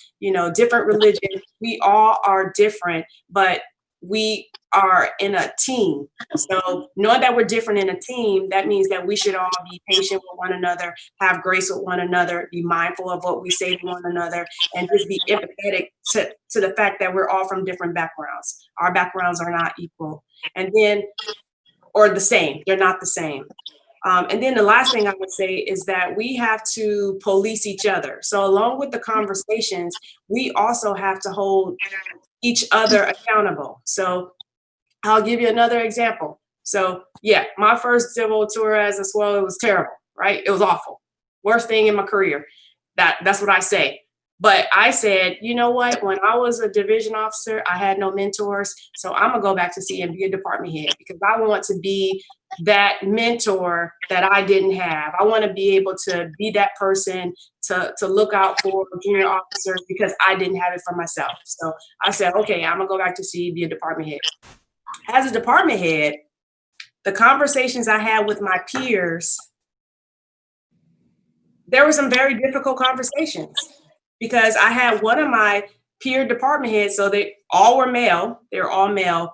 different religion. We all are different, but we are in a team. So knowing that we're different in a team, that means that we should all be patient with one another, have grace with one another, be mindful of what we say to one another, and just be empathetic to the fact that we're all from different backgrounds. Our backgrounds are not equal. And then, or the same, they're not the same. And then the last thing I would say is that we have to police each other. So along with the conversations, we also have to hold each other accountable. So I'll give you another example. So yeah, my first civil tour as a SWO, it was terrible, right? It was awful. Worst thing in my career. That's what I say. But I said, you know what? When I was a division officer, I had no mentors. So I'm gonna go back to sea and be a department head, because I want to be that mentor that I didn't have. I want to be able to be that person to look out for junior officers, because I didn't have it for myself. So I said, okay, I'm gonna go back to sea, be a department head. As a department head, the conversations I had with my peers, there were some very difficult conversations, because I had one of my peer department heads, so they all were male, they were all male.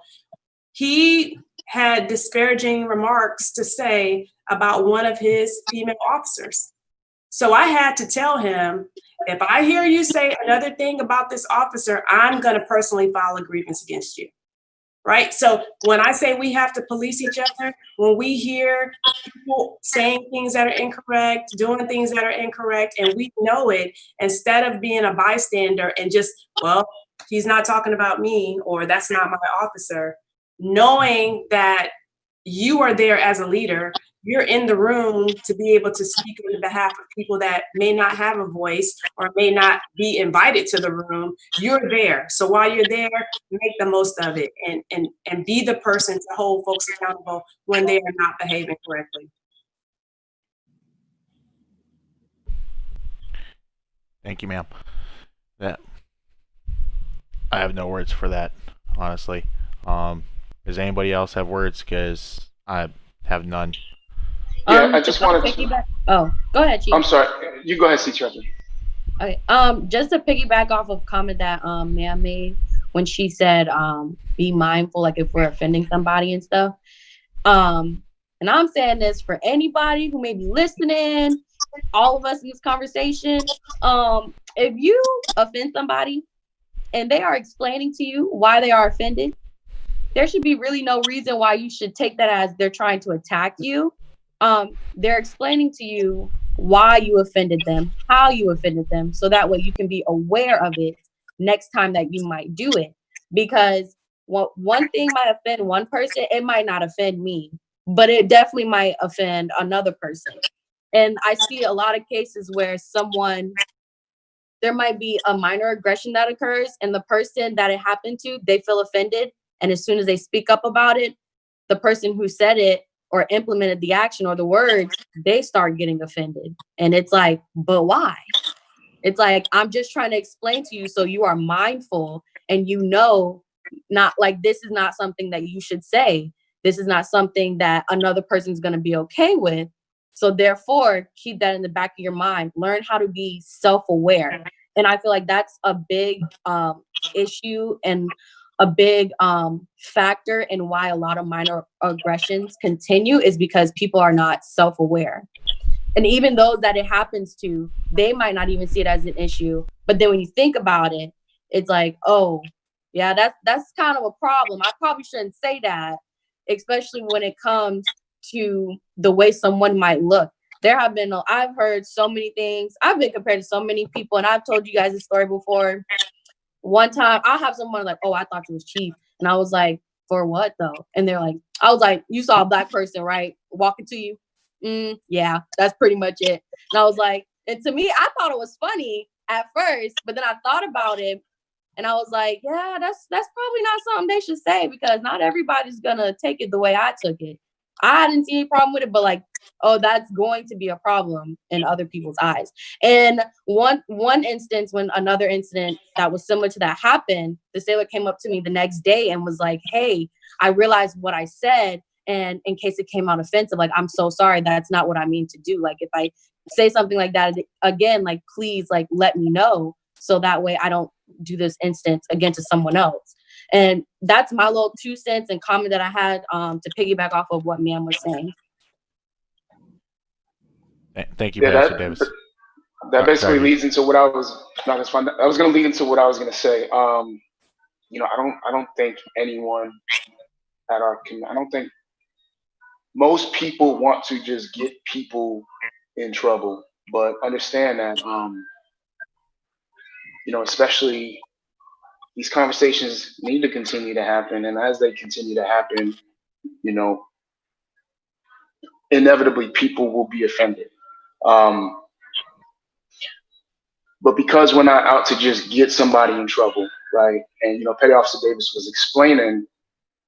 He had disparaging remarks to say about one of his female officers. So I had to tell him, if I hear you say another thing about this officer, I'm going to personally file a grievance against you. Right? So when I say we have to police each other, when we hear people saying things that are incorrect, doing things that are incorrect, and we know it, instead of being a bystander and just, well, he's not talking about me, or that's not my officer, knowing that you are there as a leader, you're in the room to be able to speak on behalf of people that may not have a voice or may not be invited to the room. You're there. So while you're there, make the most of it, and be the person to hold folks accountable when they are not behaving correctly. Thank you, ma'am. That I have no words for that, honestly. Does anybody else have words? Because I have none. Yeah, I just wanted to. Oh, go ahead, Chief. I'm sorry. You go ahead, C. Trevor. Okay. Just to piggyback off of a comment that Ma'am made when she said, be mindful, like if we're offending somebody and stuff. And I'm saying this for anybody who may be listening, all of us in this conversation. If you offend somebody and they are explaining to you why they are offended, there should be really no reason why you should take that as they're trying to attack you. They're explaining to you why you offended them, how you offended them, so that way you can be aware of it next time that you might do it. Because one thing might offend one person, it might not offend me, but it definitely might offend another person. And I see a lot of cases where there might be a minor aggression that occurs, and the person that it happened to, they feel offended. And as soon as they speak up about it, the person who said it or implemented the action or the words, they start getting offended. And it's like, but why? It's like, I'm just trying to explain to you so you are mindful and not like, this is not something that you should say. This is not something that another person's going to be okay with. So therefore, keep that in the back of your mind. Learn how to be self-aware. And I feel like that's a big issue and a big factor in why a lot of minor aggressions continue is because people are not self-aware. And even those that it happens to, they might not even see it as an issue. But then when you think about it, it's like, oh, yeah, that's kind of a problem. I probably shouldn't say that, especially when it comes to the way someone might look. I've heard so many things. I've been compared to so many people, and I've told you guys this story before. One time I'll have someone like, oh, I thought you was cheap. And I was like, for what though? And they're like, I was like, you saw a black person, right? Walking to you. Yeah, that's pretty much it. And I was like, and to me, I thought it was funny at first, but then I thought about it and I was like, yeah, that's probably not something they should say because not everybody's gonna take it the way I took it. I didn't see any problem with it, but like, oh, that's going to be a problem in other people's eyes. And one instance, when another incident that was similar to that happened, the sailor came up to me the next day and was like, hey, I realized what I said. And in case it came out offensive, like, I'm so sorry. That's not what I mean to do. Like, if I say something like that again, like, please, like, let me know. So that way I don't do this instance again to someone else. And that's my little 2 cents and comment that I had to piggyback off of what Ma'am was saying. Thank you, Pastor Davis. That basically leads into what I was not as fun. I was going to lead into what I was going to say. You know, I don't think anyone at our I don't think most people want to just get people in trouble, but understand that you know, especially these conversations need to continue to happen, and as they continue to happen, you know, inevitably people will be offended. But because we're not out to just get somebody in trouble, right? And you know, Petty Officer Davis was explaining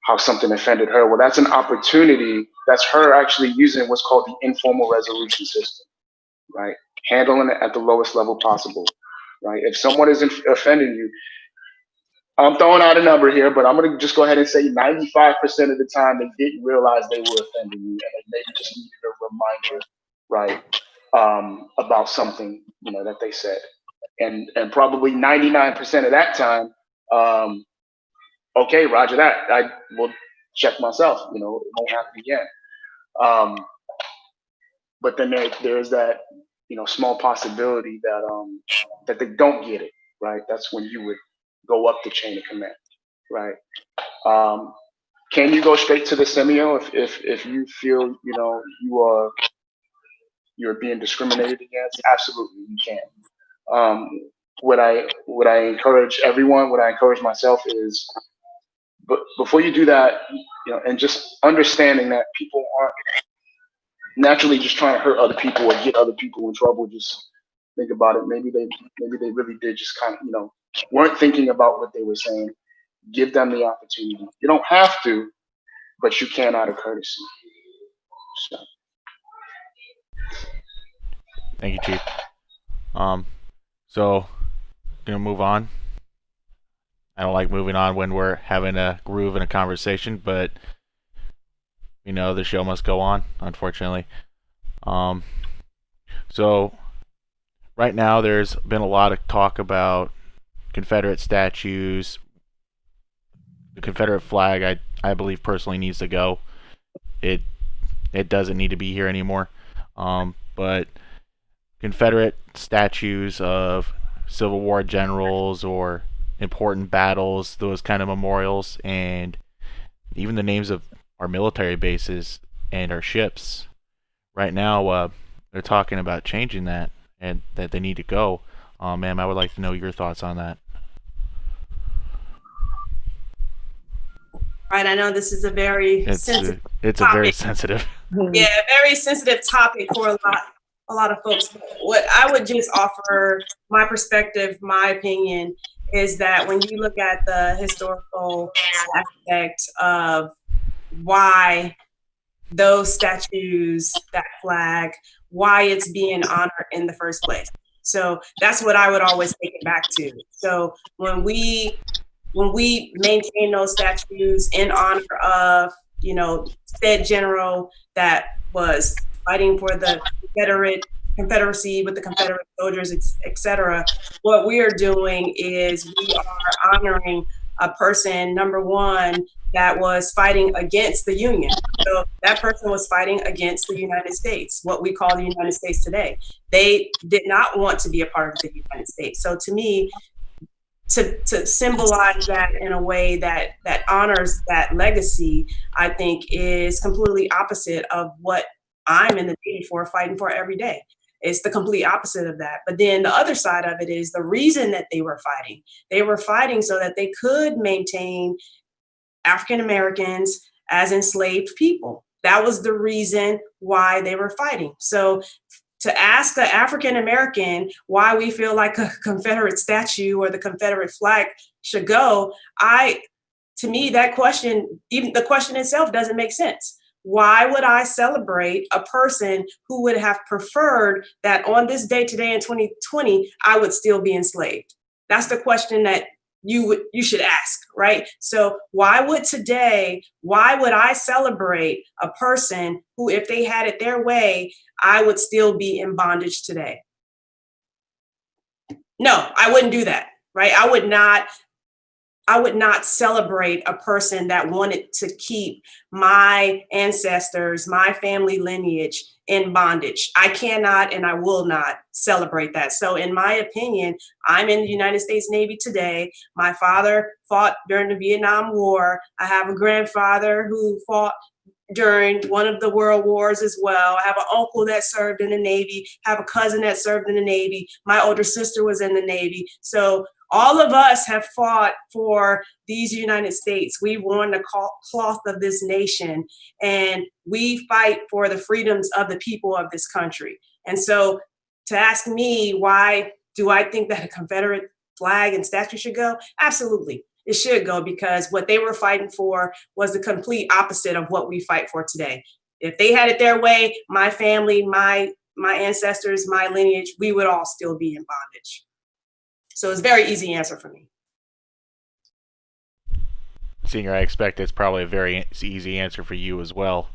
how something offended her. Well, that's an opportunity. That's her actually using what's called the informal resolution system, right? Handling it at the lowest level possible, right? If someone is offending you, I'm throwing out a number here, but I'm going to just go ahead and say 95% of the time they didn't realize they were offending you, and they maybe just needed a reminder, right, about something, you know, that they said. And probably 99% of that time, okay, roger that. I will check myself. You know, it won't happen again. But then there's that, you know, small possibility that that they don't get it, right? That's when you would go up the chain of command, right? Can you go straight to the semio if you feel, you know, you're being discriminated against? Absolutely, you can. What I encourage everyone, what I encourage myself is, but before you do that, you know, and just understanding that people aren't naturally just trying to hurt other people or get other people in trouble. Just think about it. Maybe they really did just kind of, you know, weren't thinking about what they were saying. Give them the opportunity. You don't have to, but you can out of courtesy. So. Thank you, Chief. So gonna move on. I don't like moving on when we're having a groove in a conversation, but you know the show must go on, unfortunately. So right now there's been a lot of talk about Confederate statues. The Confederate flag, I believe personally needs to go. It doesn't need to be here anymore. But Confederate statues of Civil War generals or important battles, those kind of memorials, and even the names of our military bases and our ships. Right now, they're talking about changing that and that they need to go. Ma'am, I would like to know your thoughts on that. Right, I know this is a very sensitive it's topic. A very sensitive. Yeah, very sensitive topic for a lot of folks. What I would just offer, my perspective, my opinion, is that when you look at the historical aspect of why those statues, that flag, why it's being honored in the first place. So that's what I would always take it back to. So when we maintain those statues in honor of, you know, said general that was fighting for the Confederacy with the Confederate soldiers, etc., what we are doing is we are honoring a person, number one, that was fighting against the Union. So that person was fighting against the United States, what we call the United States today. They did not want to be a part of the United States. So to me, to symbolize that in a way that honors that legacy, I think is completely opposite of what I'm in the Navy for, fighting for every day. It's the complete opposite of that. But then the other side of it is the reason that they were fighting. They were fighting so that they could maintain African Americans as enslaved people. That was the reason why they were fighting. So to ask an African American why we feel like a Confederate statue or the Confederate flag should go, to me, that question, even the question itself, doesn't make sense. Why would I celebrate a person who would have preferred that on this day today in 2020, I would still be enslaved? That's the question that you should ask, right? So why would I celebrate a person who, if they had it their way, I would still be in bondage today? No, I wouldn't do that, right? I would not celebrate a person that wanted to keep my ancestors, my family lineage in bondage. I cannot and I will not celebrate that. So in my opinion, I'm in the United States Navy today. My father fought during the Vietnam War. I have a grandfather who fought during one of the world wars as well. I have an uncle that served in the Navy, have a cousin that served in the Navy. My older sister was in the Navy. So all of us have fought for these United States. We've worn the cloth of this nation, and we fight for the freedoms of the people of this country. And so to ask me, why do I think that a Confederate flag and statue should go? Absolutely. It should go, because what they were fighting for was the complete opposite of what we fight for today. If they had it their way, my family, my ancestors, my lineage, we would all still be in bondage. So it's a very easy answer for me. Senior, I expect it's probably a very easy answer for you as well.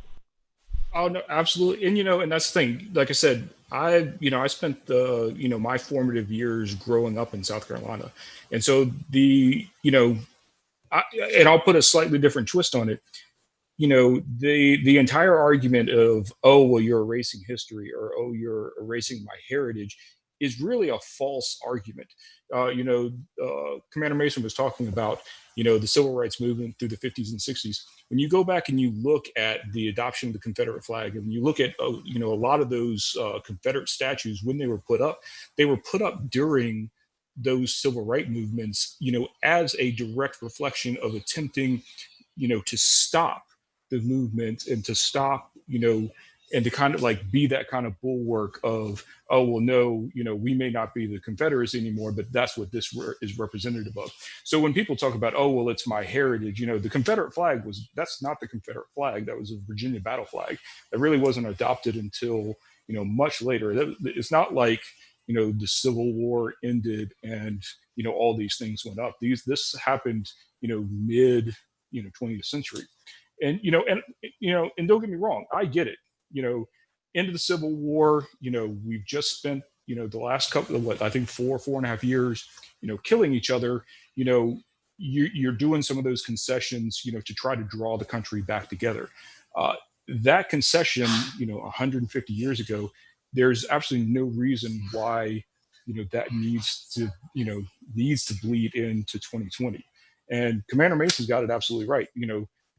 Oh no, absolutely. And and that's the thing. Like I said, I spent the my formative years growing up in South Carolina, and so and I'll put a slightly different twist on it. The entire argument of, oh well, you're erasing history, or oh, you're erasing my heritage, is really a false argument. Commander Mason was talking about the civil rights movement through the 50s and 60s. When you go back and you look at the adoption of the Confederate flag, and you look at a lot of those Confederate statues, when they were put up during those civil rights movements, as a direct reflection of attempting to stop the movement, and to stop and to kind of like be that kind of bulwark of, oh well, no, we may not be the Confederates anymore, but that's what this is representative of. So when people talk about, oh well, it's my heritage, the Confederate flag that's not the Confederate flag. That was a Virginia battle flag that really wasn't adopted until much later. It's not like the Civil War ended and all these things went up. This happened mid 20th century. And and don't get me wrong, I get it. Into the Civil War, we've just spent the last couple of, I think, 4.5 years killing each other. You're doing some of those concessions to try to draw the country back together. That concession 150 years ago, there's absolutely no reason why that needs to bleed into 2020. And Commander Mason's got it absolutely right.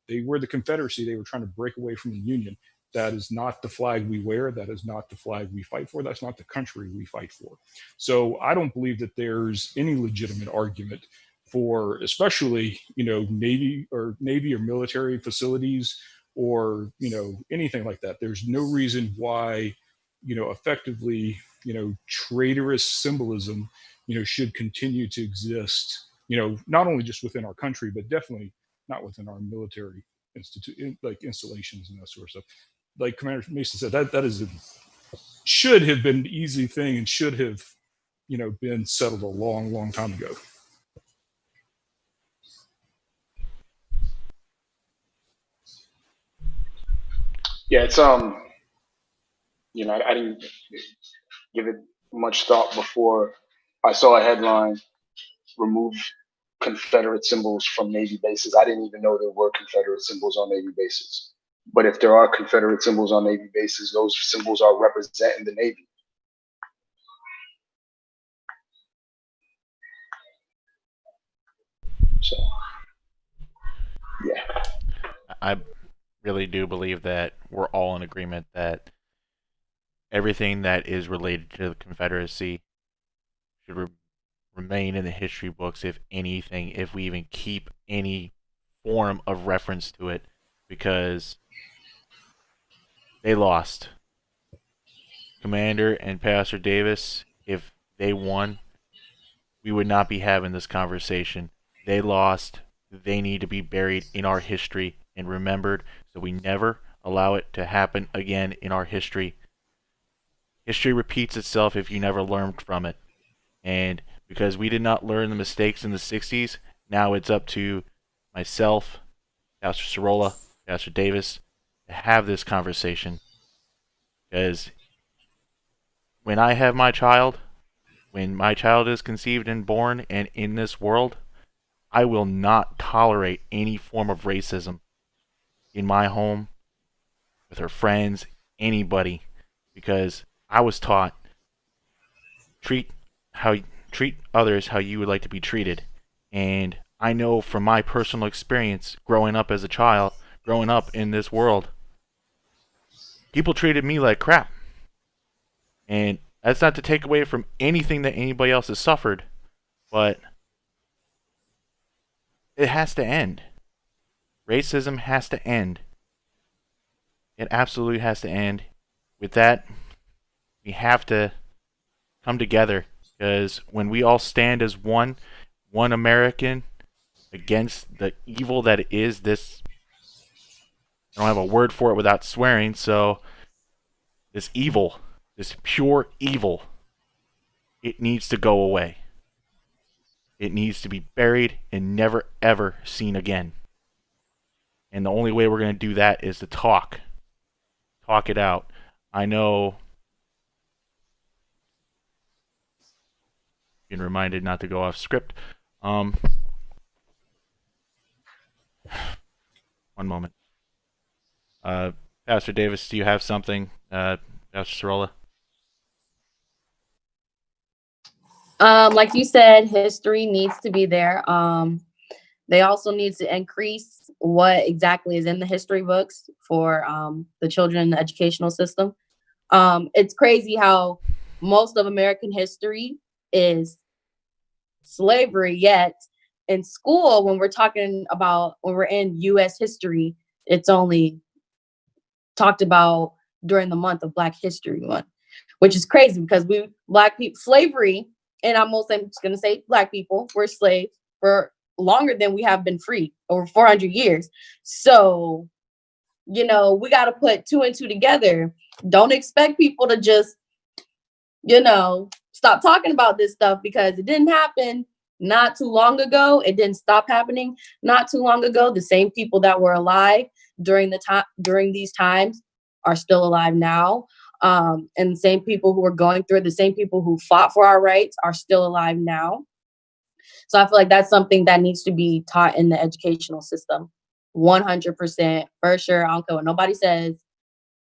They were the Confederacy. They were trying to break away from the Union. That is not the flag we wear. That is not the flag we fight for. That's not the country we fight for. So I don't believe that there's any legitimate argument for, especially, Navy or military facilities, or, anything like that. There's no reason why, effectively, traitorous symbolism, should continue to exist, not only just within our country, but definitely not within our military installations and that sort of stuff. Like Commander Mason said, that should have been an easy thing, and should have, been settled a long, long time ago. Yeah, it's I didn't give it much thought before I saw a headline: remove Confederate symbols from Navy bases. I didn't even know there were Confederate symbols on Navy bases. But if there are Confederate symbols on Navy bases, those symbols are representing the Navy. So, yeah. I really do believe that we're all in agreement that everything that is related to the Confederacy should remain in the history books, if anything, if we even keep any form of reference to it, because they lost. Commander and Pastor Davis, if they won, we would not be having this conversation. They lost. They need to be buried in our history and remembered, so we never allow it to happen again in our history. History repeats itself if you never learned from it. And because we did not learn the mistakes in the 60s, now it's up to myself, Pastor Sorolla, Pastor Davis, to have this conversation. Because when I have my child, when my child is conceived and born and in this world, I will not tolerate any form of racism in my home, with her friends, anybody, because I was taught treat others how you would like to be treated. And I know from my personal experience growing up as a child, growing up in this world, people treated me like crap. And that's not to take away from anything that anybody else has suffered, but it has to end. Racism has to end. It absolutely has to end. With that, we have to come together, because when we all stand as one American against the evil that is this, I don't have a word for it without swearing, so this evil, this pure evil, it needs to go away. It needs to be buried and never ever seen again. And the only way we're going to do that is to talk it out. I know, being reminded not to go off script. One moment. Pastor Davis, do you have something? Pastor Sorolla? Like you said, history needs to be there. They also need to increase what exactly is in the history books for the children in the educational system. It's crazy how most of American history is slavery, yet in school, when we're in U.S. history, it's only talked about during the month of Black History Month, which is crazy because Black people, slavery, and I'm just going to say Black people were slaves for longer than we have been free, over 400 years. So, we got to put two and two together. Don't expect people to just, stop talking about this stuff, because it didn't happen not too long ago. It didn't stop happening not too long ago. The same people that were alive during these times are still alive now. And the same people who were going through it, the same people who fought for our rights are still alive now. So I feel like that's something that needs to be taught in the educational system. 100% for sure. I don't care what nobody says.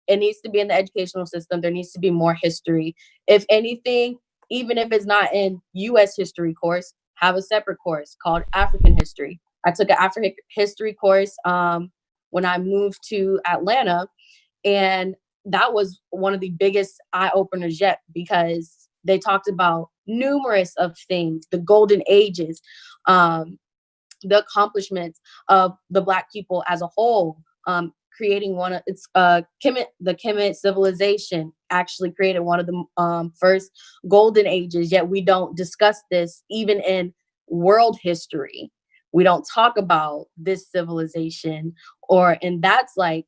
It needs to be in the educational system. There needs to be more history. If anything, even if it's not in U.S. history course, have a separate course called African history. I took an African history course when I moved to Atlanta, and that was one of the biggest eye openers yet, because they talked about numerous of things, the golden ages, the accomplishments of the Black people as a whole, creating the Kemet civilization actually created one of the first golden ages, yet we don't discuss this even in world history. We don't talk about this civilization, and that's like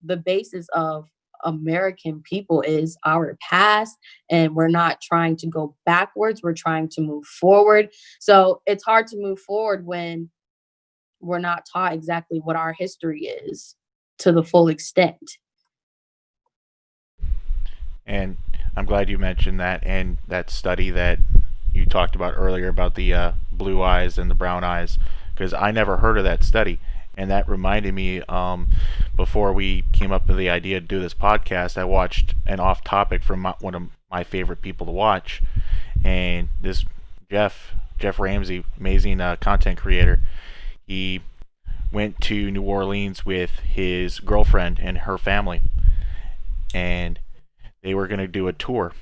the basis of American people is our past, and we're not trying to go backwards. We're trying to move forward. So it's hard to move forward when we're not taught exactly what our history is to the full extent. And I'm glad you mentioned that, and that study that you talked about earlier about the blue eyes and the brown eyes, because I never heard of that study. And that reminded me, before we came up with the idea to do this podcast, I watched an off topic from one of my favorite people to watch, and this Jeff Ramsey, amazing content creator. He went to New Orleans with his girlfriend and her family, and they were going to do a tour.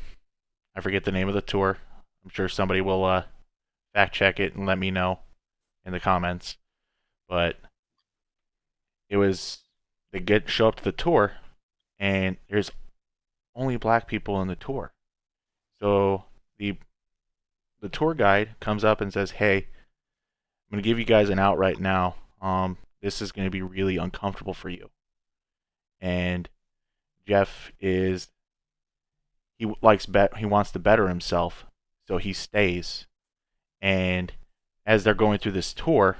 I forget the name of the tour. I'm sure somebody will fact check it and let me know in the comments. But it was, they show up to the tour, and there's only black people in the tour. So the tour guide comes up and says, "Hey, I'm going to give you guys an out right now. This is going to be really uncomfortable for you." And Jeff is, he wants to better himself, so he stays. And as they're going through this tour,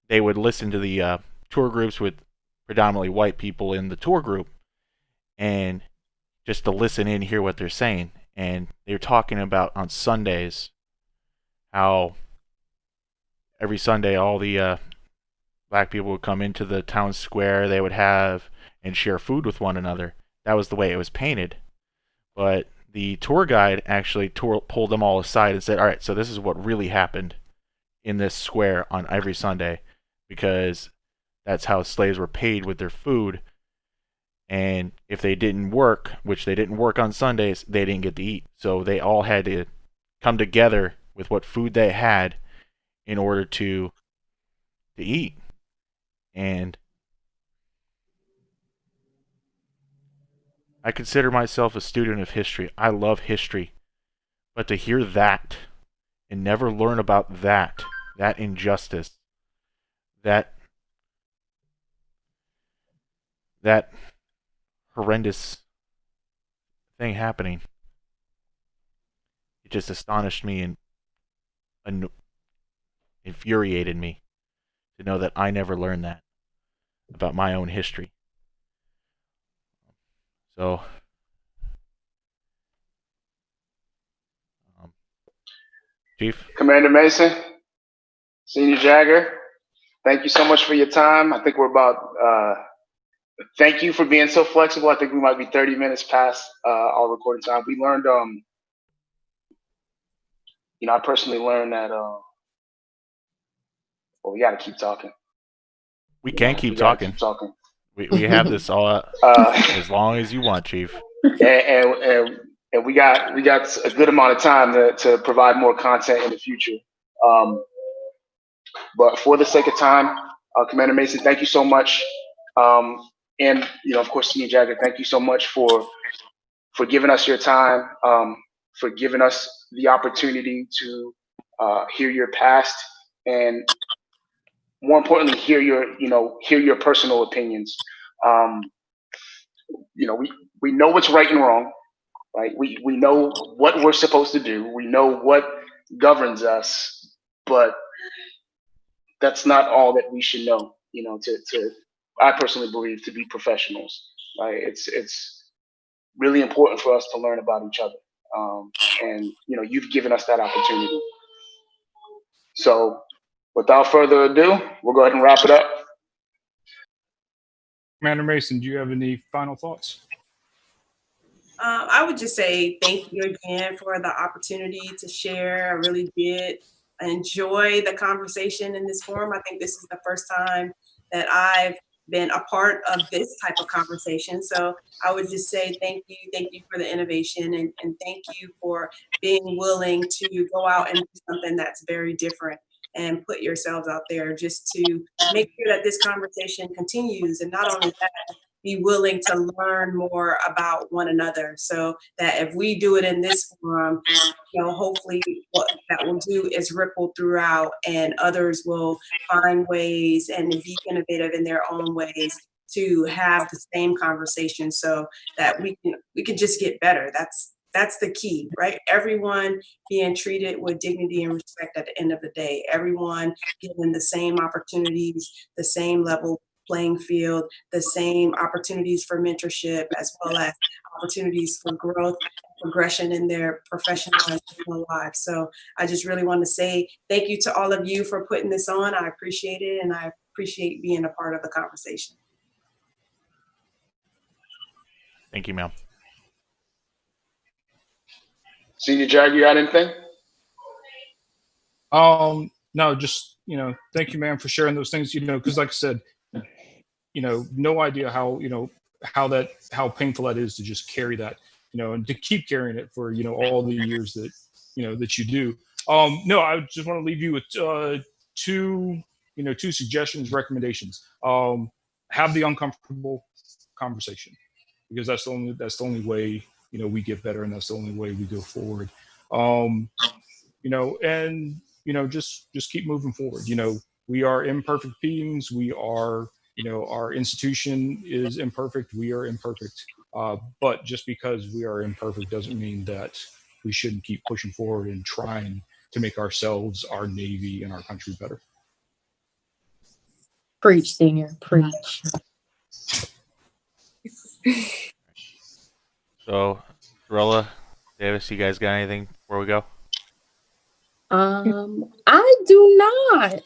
they would listen to the tour groups with predominantly white people in the tour group, and just to listen in, hear what they're saying. And they're talking about on Sundays how every Sunday all the black people would come into the town square. They would have and share food with one another. That was the way it was painted. But the tour guide actually pulled them all aside and said, "All right, so this is what really happened in this square on every Sunday, because that's how slaves were paid with their food. And if they didn't work, which they didn't work on Sundays, they didn't get to eat. So they all had to come together with what food they had in order to eat." And I consider myself a student of history. I love history. But to hear that and never learn about that injustice, that horrendous thing happening, it just astonished me and infuriated me to know that I never learned that about my own history. So, Chief? Commander Mason, Senior Jagger, thank you so much for your time. I think we're about, thank you for being so flexible. I think we might be 30 minutes past our recording time. We learned, I personally learned that, well, we got to keep talking. We can keep talking. Keep talking. We have this all as long as you want, Chief. And we got a good amount of time to provide more content in the future. But for the sake of time, Commander Mason, thank you so much. And of course, Senior Jagger, thank you so much for giving us your time, for giving us the opportunity to hear your past, and more importantly, hear your personal opinions. We know what's right and wrong, right? We know what we're supposed to do. We know what governs us, but that's not all that we should know. I personally believe, to be professionals, right? It's really important for us to learn about each other, and you've given us that opportunity. So, without further ado, we'll go ahead and wrap it up. Commander Mason, do you have any final thoughts? I would just say thank you again for the opportunity to share. I really did enjoy the conversation in this forum. I think this is the first time that I've been a part of this type of conversation. So I would just say thank you for the innovation, and thank you for being willing to go out and do something that's very different and put yourselves out there just to make sure that this conversation continues. And not only that, be willing to learn more about one another, so that if we do it in this forum, hopefully what that will do is ripple throughout, and others will find ways and be innovative in their own ways to have the same conversation, so that we can just get better. That's the key, right? Everyone being treated with dignity and respect at the end of the day. Everyone given the same opportunities, the same level playing field, the same opportunities for mentorship, as well as opportunities for growth, progression in their professional and personal lives. So I just really want to say thank you to all of you for putting this on. I appreciate it, and I appreciate being a part of the conversation. Thank you, ma'am. Senior Jag, you got anything? No, just, thank you, ma'am, for sharing those things, because like I said, no idea how, how painful that is to just carry that, and to keep carrying it for, all the years that, that you do. No, I just want to leave you with two suggestions, recommendations. Have the uncomfortable conversation, because that's the only way, we get better, and that's the only way we go forward. And just keep moving forward. We are imperfect beings. We are, our institution is imperfect. We are imperfect. But just because we are imperfect doesn't mean that we shouldn't keep pushing forward and trying to make ourselves, our Navy, and our country better. Preach, senior, preach. So, Rilla, Davis, you guys got anything before we go? I do not.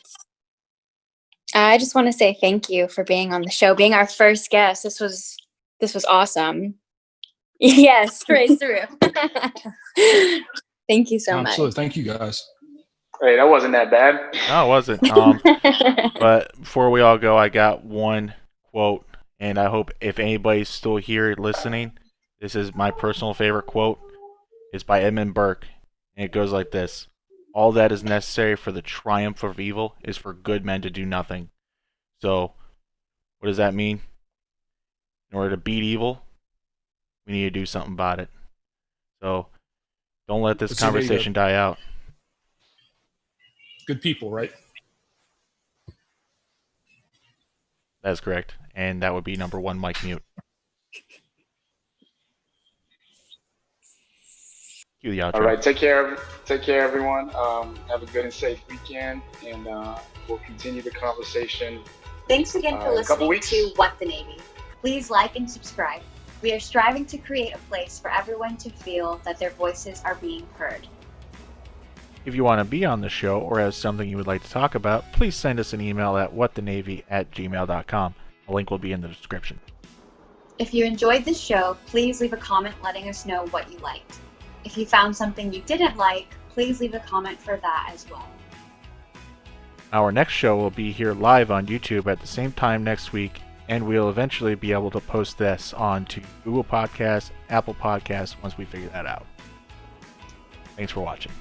I just want to say thank you for being on the show, being our first guest. This was awesome. Yes, right through. Thank you so much. Absolutely. Thank you, guys. Hey, that wasn't that bad. No, it wasn't. But before we all go, I got one quote, and I hope if anybody's still here listening, this is my personal favorite quote. It's by Edmund Burke, and it goes like this: "All that is necessary for the triumph of evil is for good men to do nothing." So, what does that mean? In order to beat evil, we need to do something about it. So, don't let this conversation die out. Good people, right? That's correct. And that would be number one, Mike Mute. Cue the outro. All right, take care, everyone. Have a good and safe weekend, and we'll continue the conversation. Thanks again for listening to What the Navy. Please like and subscribe. We are striving to create a place for everyone to feel that their voices are being heard. If you want to be on the show or have something you would like to talk about, please send us an email at whatthenavy@gmail.com. A link will be in the description. If you enjoyed this show, please leave a comment letting us know what you liked. If you found something you didn't like, please leave a comment for that as well. Our next show will be here live on YouTube at the same time next week, and we'll eventually be able to post this onto Google Podcasts, Apple Podcasts once we figure that out. Thanks for watching.